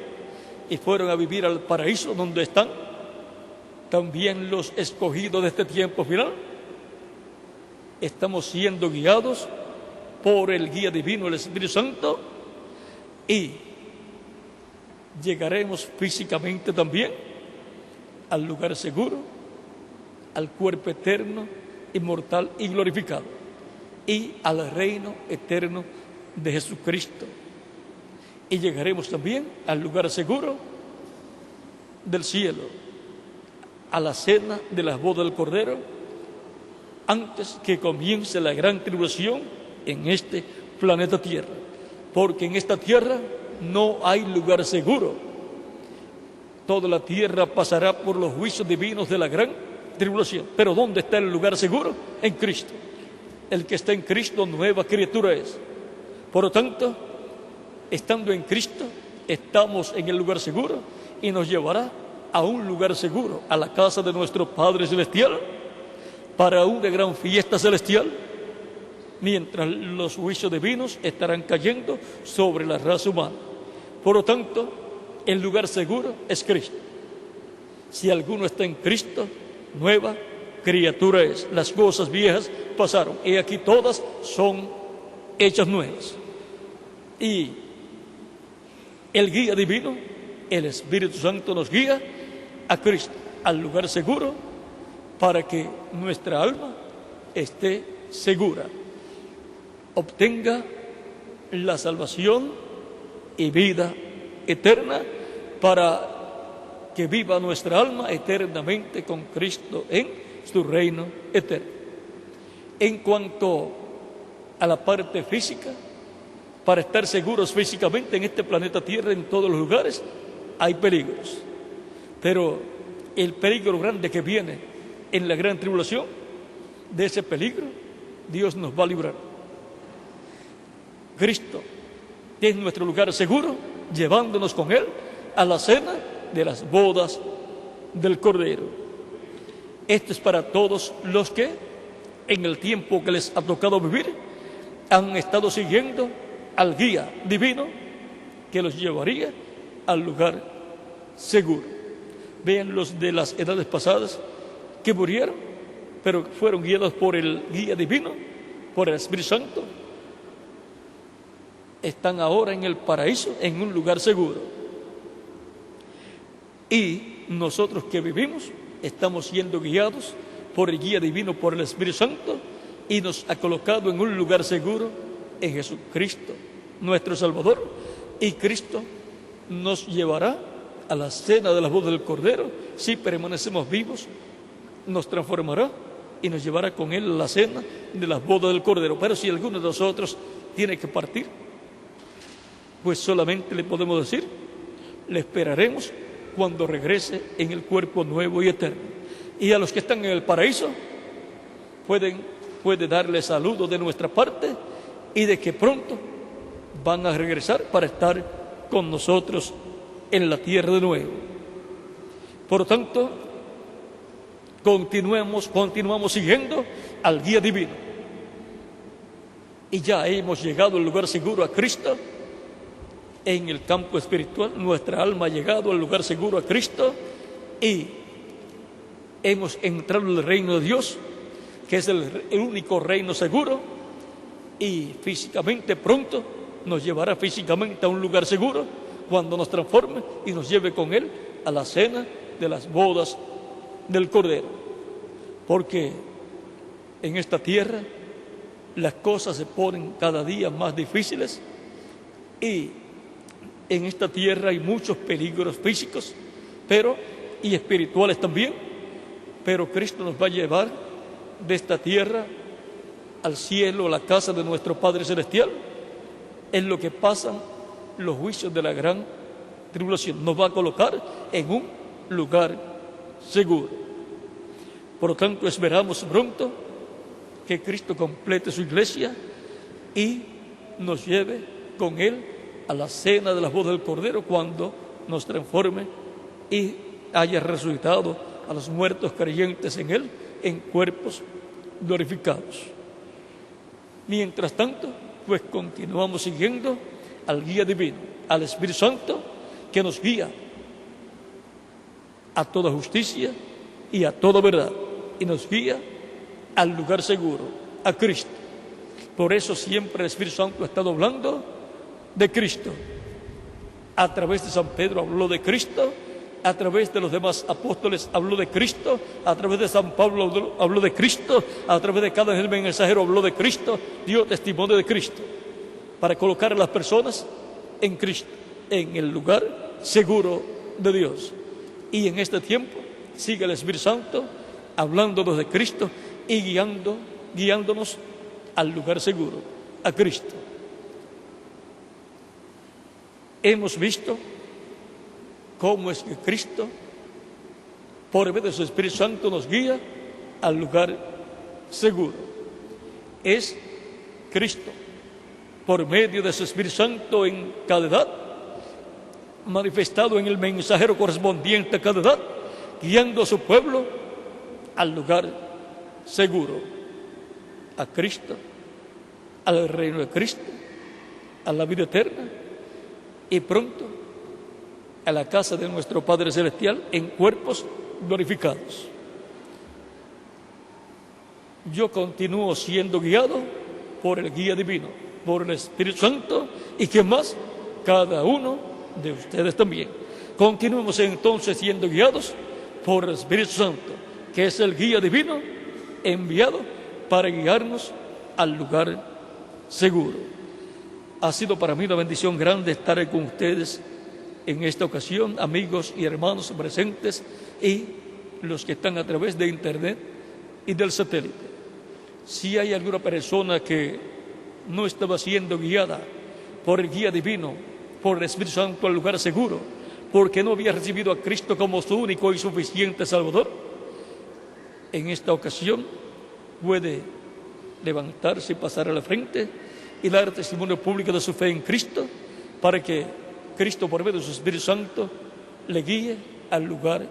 Speaker 2: y fueron a vivir al paraíso donde están también los escogidos de este tiempo final. Estamos siendo guiados por el guía divino, el Espíritu Santo, y llegaremos físicamente también al lugar seguro, al cuerpo eterno, inmortal y glorificado, y al reino eterno de Jesucristo. Y llegaremos también al lugar seguro del cielo, a la cena de las bodas del Cordero, antes que comience la gran tribulación en este planeta Tierra, porque en esta tierra no hay lugar seguro. Toda la tierra pasará por los juicios divinos de la gran tribulación. Pero ¿dónde está el lugar seguro? En Cristo. El que está en Cristo, nueva criatura es. Por lo tanto, estando en Cristo, estamos en el lugar seguro y nos llevará a un lugar seguro, a la casa de nuestro Padre Celestial, para una gran fiesta celestial, mientras los juicios divinos estarán cayendo sobre la raza humana. Por lo tanto, el lugar seguro es Cristo. Si alguno está en Cristo, nueva criatura es. Las cosas viejas pasaron, y aquí todas son hechas nuevas. Y el guía divino, el Espíritu Santo, nos guía a Cristo, al lugar seguro, para que nuestra alma esté segura, obtenga la salvación y vida eterna, para que viva nuestra alma eternamente con Cristo en su reino eterno. En cuanto a la parte física, para estar seguros físicamente en este planeta Tierra, en todos los lugares, hay peligros. Pero el peligro grande que viene en la gran tribulación, de ese peligro, Dios nos va a librar. Cristo es nuestro lugar seguro, llevándonos con Él a la cena de las bodas del Cordero. Esto es para todos los que, en el tiempo que les ha tocado vivir, han estado siguiendo al guía divino que los llevaría al lugar seguro. Vean los de las edades pasadas que murieron, pero fueron guiados por el guía divino, por el Espíritu Santo. Están ahora en el paraíso, en un lugar seguro. Y nosotros que vivimos, estamos siendo guiados por el guía divino, por el Espíritu Santo, y nos ha colocado en un lugar seguro en Jesucristo, nuestro Salvador. Y Cristo nos llevará a la cena de las bodas del Cordero. Si permanecemos vivos, nos transformará y nos llevará con Él a la cena de las bodas del Cordero. Pero si alguno de nosotros tiene que partir, pues solamente le podemos decir, le esperaremos cuando regrese en el cuerpo nuevo y eterno. Y a los que están en el paraíso, puede darle saludo de nuestra parte, y de que pronto van a regresar para estar con nosotros en la tierra de nuevo. Por lo tanto, continuamos siguiendo al guía divino. Y ya hemos llegado al lugar seguro, a Cristo. En el campo espiritual, nuestra alma ha llegado al lugar seguro, a Cristo, y hemos entrado en el reino de Dios, que es el único reino seguro, y físicamente pronto nos llevará físicamente a un lugar seguro cuando nos transforme y nos lleve con Él a la cena de las bodas del Cordero. Porque en esta tierra las cosas se ponen cada día más difíciles y en esta tierra hay muchos peligros físicos y espirituales también, pero Cristo nos va a llevar de esta tierra al cielo, a la casa de nuestro Padre Celestial, en lo que pasan los juicios de la gran tribulación. Nos va a colocar en un lugar seguro. Por lo tanto, esperamos pronto que Cristo complete su iglesia y nos lleve con Él a la cena de las bodas del Cordero, cuando nos transforme y haya resucitado a los muertos creyentes en Él en cuerpos glorificados. Mientras tanto, pues continuamos siguiendo al guía divino, al Espíritu Santo, que nos guía a toda justicia y a toda verdad, y nos guía al lugar seguro, a Cristo. Por eso siempre el Espíritu Santo ha estado hablando de Cristo. A través de San Pedro habló de Cristo, a través de los demás apóstoles habló de Cristo, a través de San Pablo habló de Cristo, a través de cada ángel mensajero habló de Cristo, dio testimonio de Cristo, para colocar a las personas en Cristo, en el lugar seguro de Dios. Y en este tiempo sigue el Espíritu Santo hablándonos de Cristo y guiándonos al lugar seguro, a Cristo. Hemos visto cómo es que Cristo, por medio de su Espíritu Santo, nos guía al lugar seguro. Es Cristo, por medio de su Espíritu Santo en cada edad, manifestado en el mensajero correspondiente a cada edad, guiando a su pueblo al lugar seguro, a Cristo, al reino de Cristo, a la vida eterna y pronto a la casa de nuestro Padre Celestial en cuerpos glorificados. Yo continúo siendo guiado por el guía divino, por el Espíritu Santo, y que más, cada uno de ustedes también. Continuemos entonces siendo guiados por el Espíritu Santo, que es el guía divino enviado para guiarnos al lugar seguro. Ha sido para mí una bendición grande estar con ustedes en esta ocasión, amigos y hermanos presentes y los que están a través de internet y del satélite. Si hay alguna persona que no estaba siendo guiada por el guía divino, por el Espíritu Santo al lugar seguro, porque no había recibido a Cristo como su único y suficiente Salvador, en esta ocasión puede levantarse y pasar a la frente y dar testimonio público de su fe en Cristo, para que Cristo, por medio de su Espíritu Santo, le guíe al lugar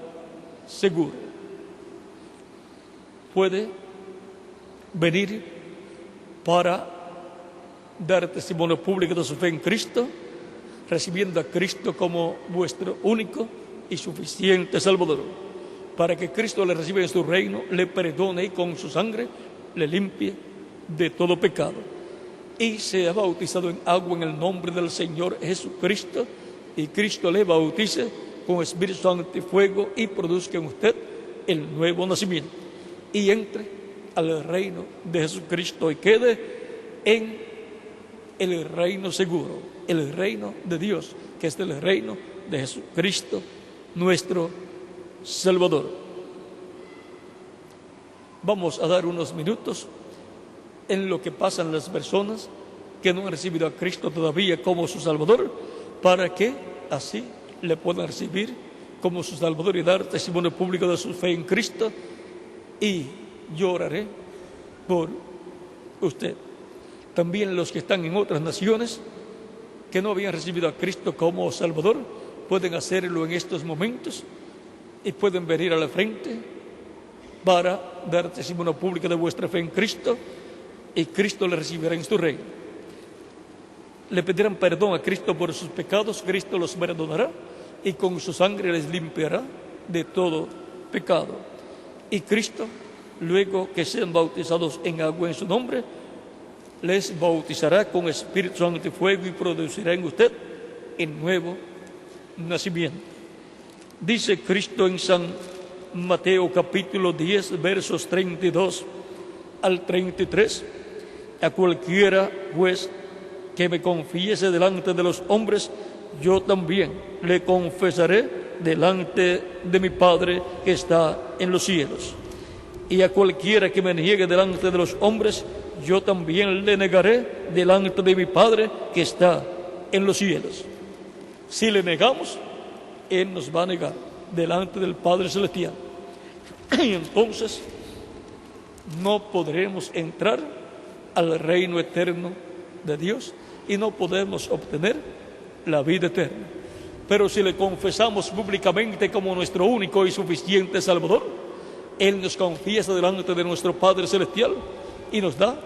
Speaker 2: seguro. Puede venir para dar testimonio público de su fe en Cristo, recibiendo a Cristo como vuestro único y suficiente Salvador, para que Cristo le reciba en su reino, le perdone y con su sangre le limpie de todo pecado, y sea bautizado en agua en el nombre del Señor Jesucristo, y Cristo le bautice con Espíritu Santo y fuego y produzca en usted el nuevo nacimiento, y entre al reino de Jesucristo y quede en el reino seguro, el reino de Dios, que es el reino de Jesucristo, nuestro Salvador. Vamos a dar unos minutos en lo que pasan las personas que no han recibido a Cristo todavía como su Salvador, para que así le puedan recibir como su Salvador y dar testimonio público de su fe en Cristo. Y yo oraré por usted. También los que están en otras naciones que no habían recibido a Cristo como Salvador pueden hacerlo en estos momentos y pueden venir a la frente para dar testimonio público de vuestra fe en Cristo, y Cristo le recibirá en su reino. Le pedirán perdón a Cristo por sus pecados, Cristo los perdonará y con su sangre les limpiará de todo pecado. Y Cristo, luego que sean bautizados en agua en su nombre, les bautizará con Espíritu Santo y fuego y producirá en usted el nuevo nacimiento. Dice Cristo en San Mateo capítulo 10, versos 32 al 33, a cualquiera pues que me confiese delante de los hombres, yo también le confesaré delante de mi Padre que está en los cielos. Y a cualquiera que me niegue delante de los hombres, yo también le negaré delante de mi Padre que está en los cielos. Si le negamos, Él nos va a negar delante del Padre Celestial. Y entonces no podremos entrar al reino eterno de Dios y no podemos obtener la vida eterna. Pero si le confesamos públicamente como nuestro único y suficiente Salvador, Él nos confiesa delante de nuestro Padre Celestial y nos da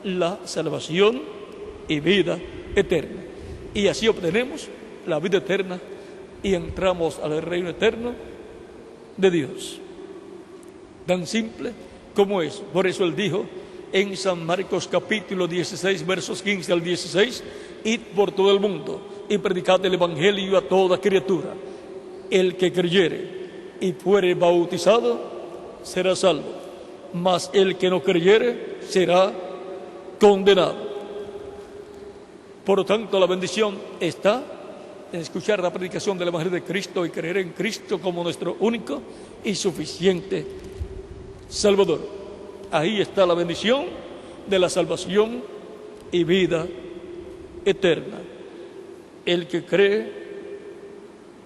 Speaker 2: la salvación y vida eterna. Y así obtenemos la vida eterna y entramos al reino eterno de Dios. Tan simple como es. Por eso Él dijo en San Marcos capítulo 16, versos 15 al 16, id por todo el mundo y predicad el Evangelio a toda criatura. El que creyere y fuere bautizado será salvo, mas el que no creyere será condenado. Por lo tanto, la bendición está en escuchar la predicación del Evangelio de Cristo y creer en Cristo como nuestro único y suficiente Salvador. Ahí está la bendición de la salvación y vida eterna. El que cree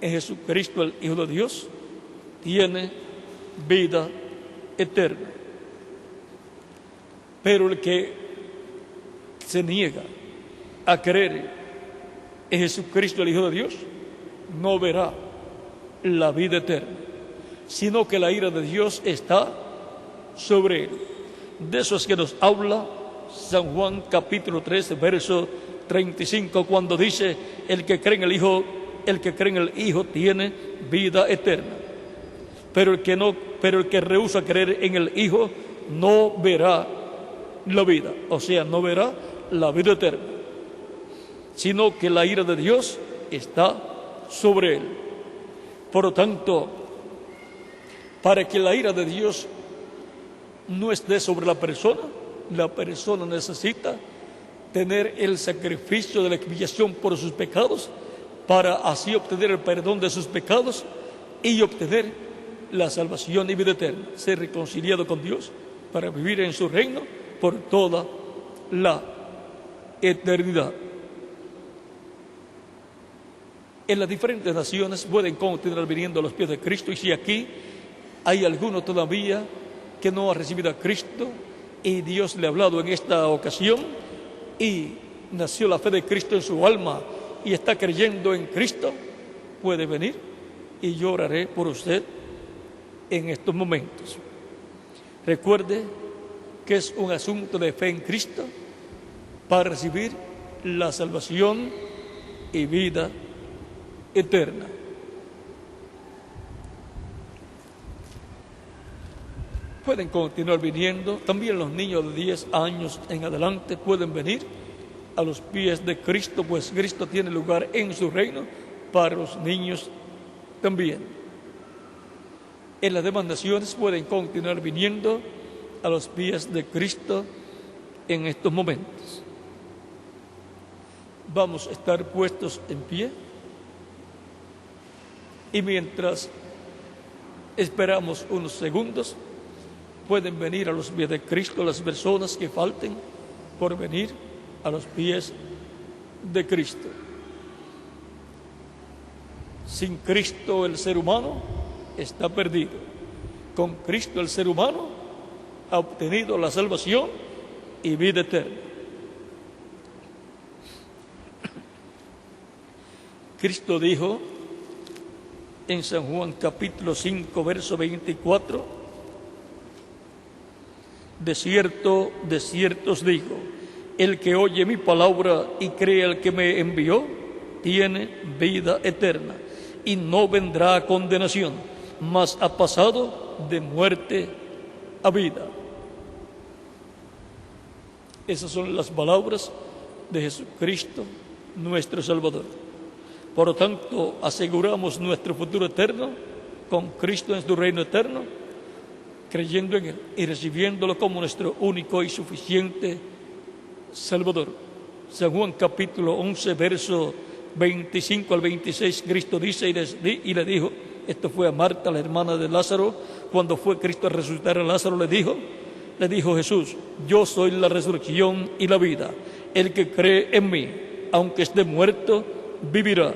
Speaker 2: en Jesucristo, el Hijo de Dios, tiene vida eterna. Pero el que se niega a creer en Jesucristo, el Hijo de Dios, no verá la vida eterna, sino que la ira de Dios está sobre él. De eso es que nos habla San Juan capítulo 3, verso 35, cuando dice: el que cree en el Hijo tiene vida eterna. Pero el que rehúsa creer en el Hijo no verá la vida, o sea, no verá la vida eterna, sino que la ira de Dios está sobre él. Por lo tanto, para que la ira de Dios no esté sobre la persona necesita tener el sacrificio de la expiación por sus pecados, para así obtener el perdón de sus pecados y obtener la salvación y vida eterna, ser reconciliado con Dios para vivir en su reino por toda la eternidad. En las diferentes naciones pueden continuar viniendo a los pies de Cristo, y si aquí hay alguno todavía que no ha recibido a Cristo y Dios le ha hablado en esta ocasión y nació la fe de Cristo en su alma y está creyendo en Cristo, puede venir y yo oraré por usted en estos momentos. Recuerde que es un asunto de fe en Cristo para recibir la salvación y vida eterna. Pueden continuar viniendo. También los niños de 10 años en adelante pueden venir a los pies de Cristo, pues Cristo tiene lugar en su reino para los niños también. En las demás naciones pueden continuar viniendo a los pies de Cristo en estos momentos. Vamos a estar puestos en pie y mientras esperamos unos segundos, pueden venir a los pies de Cristo las personas que falten por venir a los pies de Cristo. Sin Cristo el ser humano está perdido. Con Cristo el ser humano ha obtenido la salvación y vida eterna. Cristo dijo en San Juan capítulo 5, verso 24: de cierto os digo, el que oye mi palabra y cree al que me envió, tiene vida eterna, y no vendrá a condenación, mas ha pasado de muerte a vida. Esas son las palabras de Jesucristo, nuestro Salvador. Por lo tanto, aseguramos nuestro futuro eterno con Cristo en su reino eterno, creyendo en Él y recibiéndolo como nuestro único y suficiente Salvador. San Juan capítulo 11, verso 25 al 26, Cristo dice y le dijo, esto fue a Marta, la hermana de Lázaro, cuando fue Cristo a resucitar a Lázaro, le dijo Jesús, yo soy la resurrección y la vida. El que cree en mí, aunque esté muerto, vivirá.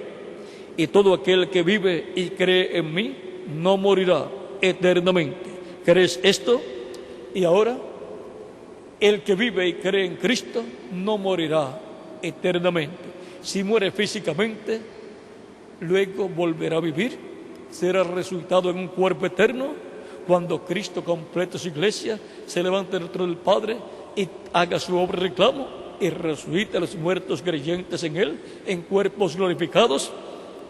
Speaker 2: Y todo aquel que vive y cree en mí, no morirá eternamente. ¿Crees esto? Y ahora, el que vive y cree en Cristo, no morirá eternamente. Si muere físicamente, luego volverá a vivir, será resucitado en un cuerpo eterno, cuando Cristo complete su iglesia, se levante dentro del Padre y haga su obra de reclamo y resucite a los muertos creyentes en Él, en cuerpos glorificados,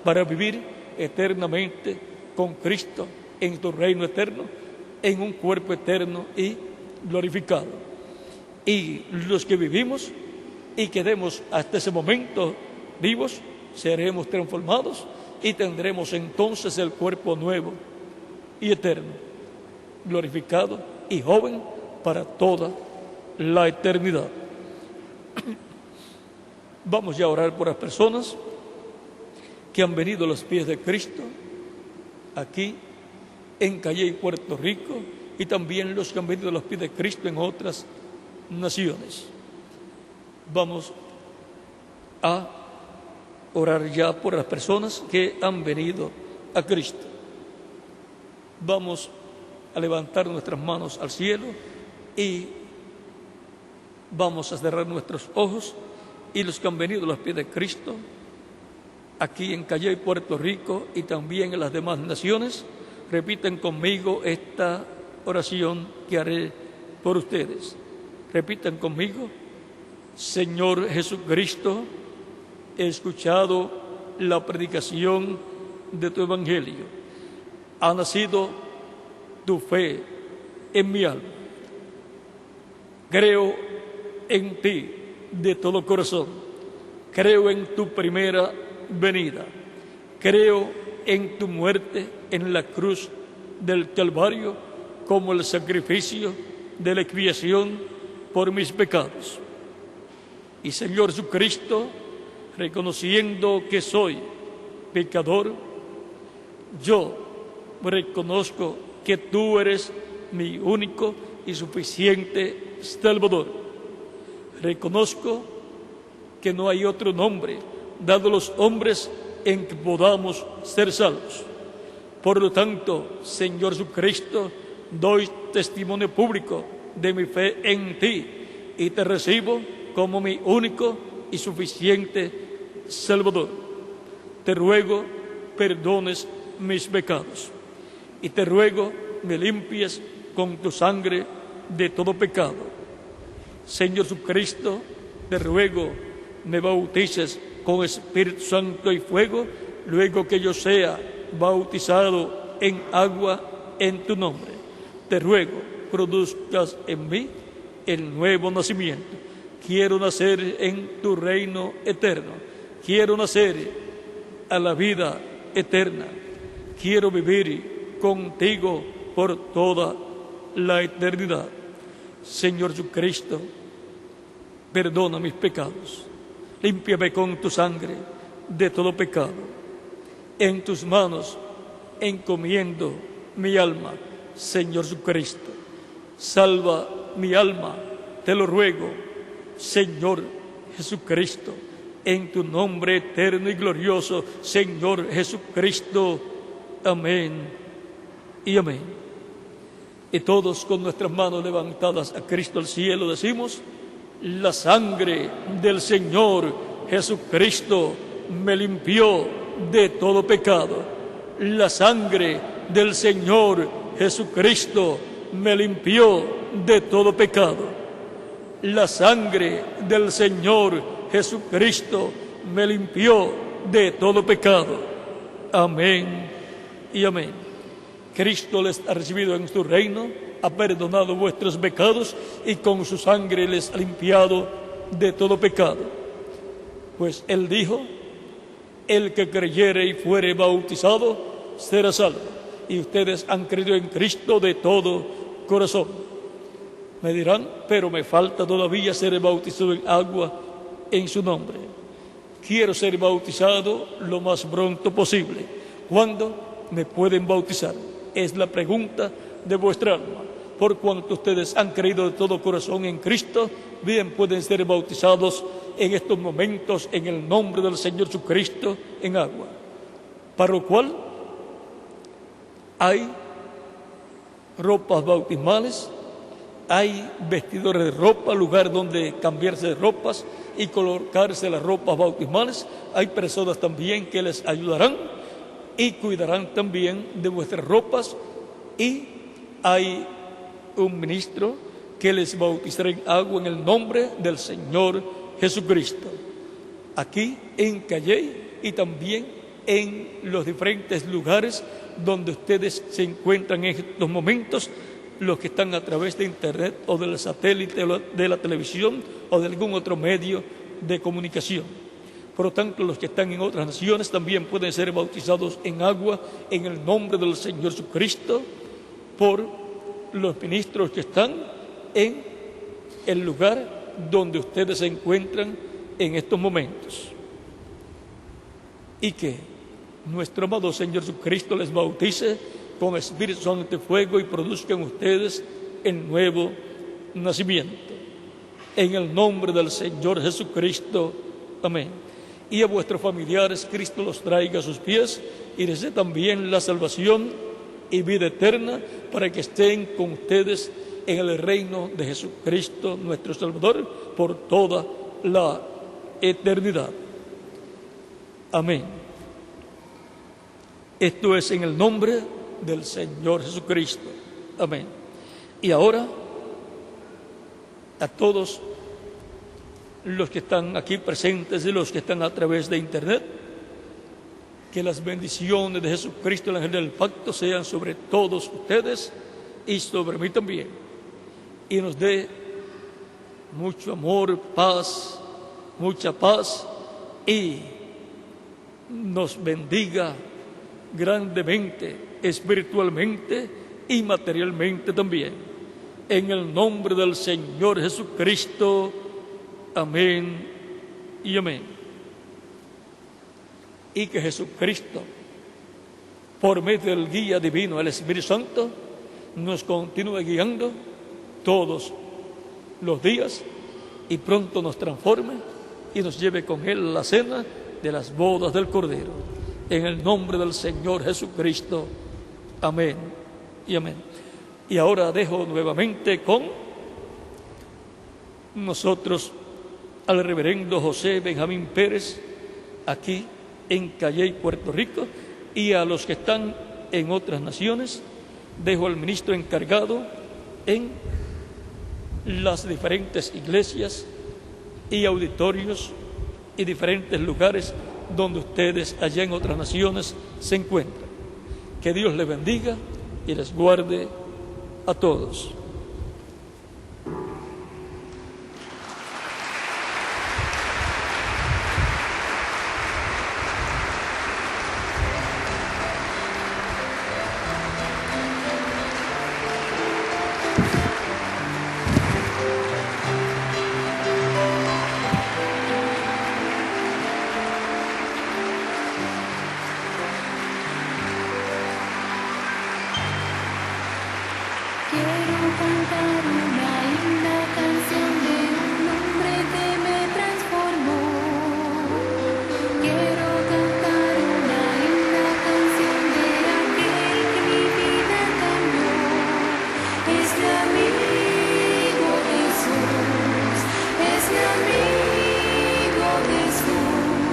Speaker 2: para vivir eternamente con Cristo en tu reino eterno, en un cuerpo eterno y glorificado. Y los que vivimos y quedemos hasta ese momento vivos, seremos transformados y tendremos entonces el cuerpo nuevo y eterno, glorificado y joven para toda la eternidad. Vamos ya a orar por las personas que han venido a los pies de Cristo aquí en Calley, Puerto Rico, y también los que han venido a los pies de Cristo en otras naciones. Vamos a orar ya por las personas que han venido a Cristo. Vamos a levantar nuestras manos al cielo y vamos a cerrar nuestros ojos, y los que han venido a los pies de Cristo aquí en Calley, Puerto Rico, y también en las demás naciones, repiten conmigo esta oración que haré por ustedes. Repitan conmigo: Señor Jesucristo, he escuchado la predicación de tu evangelio. Ha nacido tu fe en mi alma. Creo en ti de todo corazón. Creo en tu primera venida. Creo en tu muerte en la cruz del Calvario como el sacrificio de la expiación por mis pecados. Y Señor Jesucristo, reconociendo que soy pecador, yo reconozco que tú eres mi único y suficiente Salvador. Reconozco que no hay otro nombre dado a los hombres en que podamos ser salvos. Por lo tanto, Señor Jesucristo, doy testimonio público de mi fe en ti y te recibo como mi único y suficiente Salvador. Te ruego perdones mis pecados y te ruego me limpies con tu sangre de todo pecado. Señor Jesucristo, te ruego me bautices con Espíritu Santo y fuego, luego que yo sea bautizado en agua en tu nombre. Te ruego produzcas en mí el nuevo nacimiento. Quiero nacer en tu reino eterno. Quiero nacer a la vida eterna. Quiero vivir contigo por toda la eternidad. Señor Jesucristo, perdona mis pecados. Límpiame con tu sangre de todo pecado. En tus manos encomiendo mi alma, Señor Jesucristo. Salva mi alma, te lo ruego, Señor Jesucristo. En tu nombre eterno y glorioso, Señor Jesucristo. Amén y amén. Y todos con nuestras manos levantadas a Cristo al cielo decimos: la sangre del Señor Jesucristo me limpió de todo pecado. La sangre del Señor Jesucristo me limpió de todo pecado. La sangre del Señor Jesucristo me limpió de todo pecado. Amén y amén. Cristo les ha recibido en su reino, ha perdonado vuestros pecados y con su sangre les ha limpiado de todo pecado. Pues Él dijo: el que creyere y fuere bautizado será salvo. Y ustedes han creído en Cristo de todo corazón. Me dirán, pero me falta todavía ser bautizado en agua en su nombre. Quiero ser bautizado lo más pronto posible. ¿Cuándo me pueden bautizar? Es la pregunta de vuestra alma. Por cuanto ustedes han creído de todo corazón en Cristo, bien pueden ser bautizados en estos momentos en el nombre del Señor Jesucristo en agua. Para lo cual hay ropas bautismales, hay vestidores de ropa, lugar donde cambiarse de ropas y colocarse las ropas bautismales. Hay personas también que les ayudarán y cuidarán también de vuestras ropas, y hay un ministro que les bautizará en agua en el nombre del Señor Jesucristo. Aquí en Calley y también en los diferentes lugares donde ustedes se encuentran en estos momentos, los que están a través de internet o del satélite o de la televisión o de algún otro medio de comunicación. Por lo tanto, los que están en otras naciones también pueden ser bautizados en agua en el nombre del Señor Jesucristo por los ministros que están en el lugar donde ustedes se encuentran en estos momentos. Y que nuestro amado Señor Jesucristo les bautice con Espíritu Santo y fuego y produzcan ustedes el nuevo nacimiento. En el nombre del Señor Jesucristo. Amén. Y a vuestros familiares Cristo los traiga a sus pies y les dé también la salvación y vida eterna para que estén con ustedes en el reino de Jesucristo nuestro Salvador por toda la eternidad. Amén. Esto es en el nombre del Señor Jesucristo. Amén. Y ahora, a todos los que están aquí presentes y los que están a través de internet, que las bendiciones de Jesucristo, el ángel del pacto, sean sobre todos ustedes y sobre mí también, y nos dé mucho amor, paz, mucha paz, y nos bendiga grandemente, espiritualmente y materialmente también. En el nombre del Señor Jesucristo. Amén y amén. Y que Jesucristo, por medio del guía divino, el Espíritu Santo, nos continúe guiando todos los días y pronto nos transforme y nos lleve con Él a la cena de las bodas del Cordero. En el nombre del Señor Jesucristo. Amén y amén. Y ahora dejo nuevamente con nosotros al reverendo José Benjamín Pérez, aquí en Calley, Puerto Rico, y a los que están en otras naciones, dejo al ministro encargado en las diferentes iglesias y auditorios y diferentes lugares donde ustedes allá en otras naciones se encuentran. Que Dios les bendiga y les guarde a todos.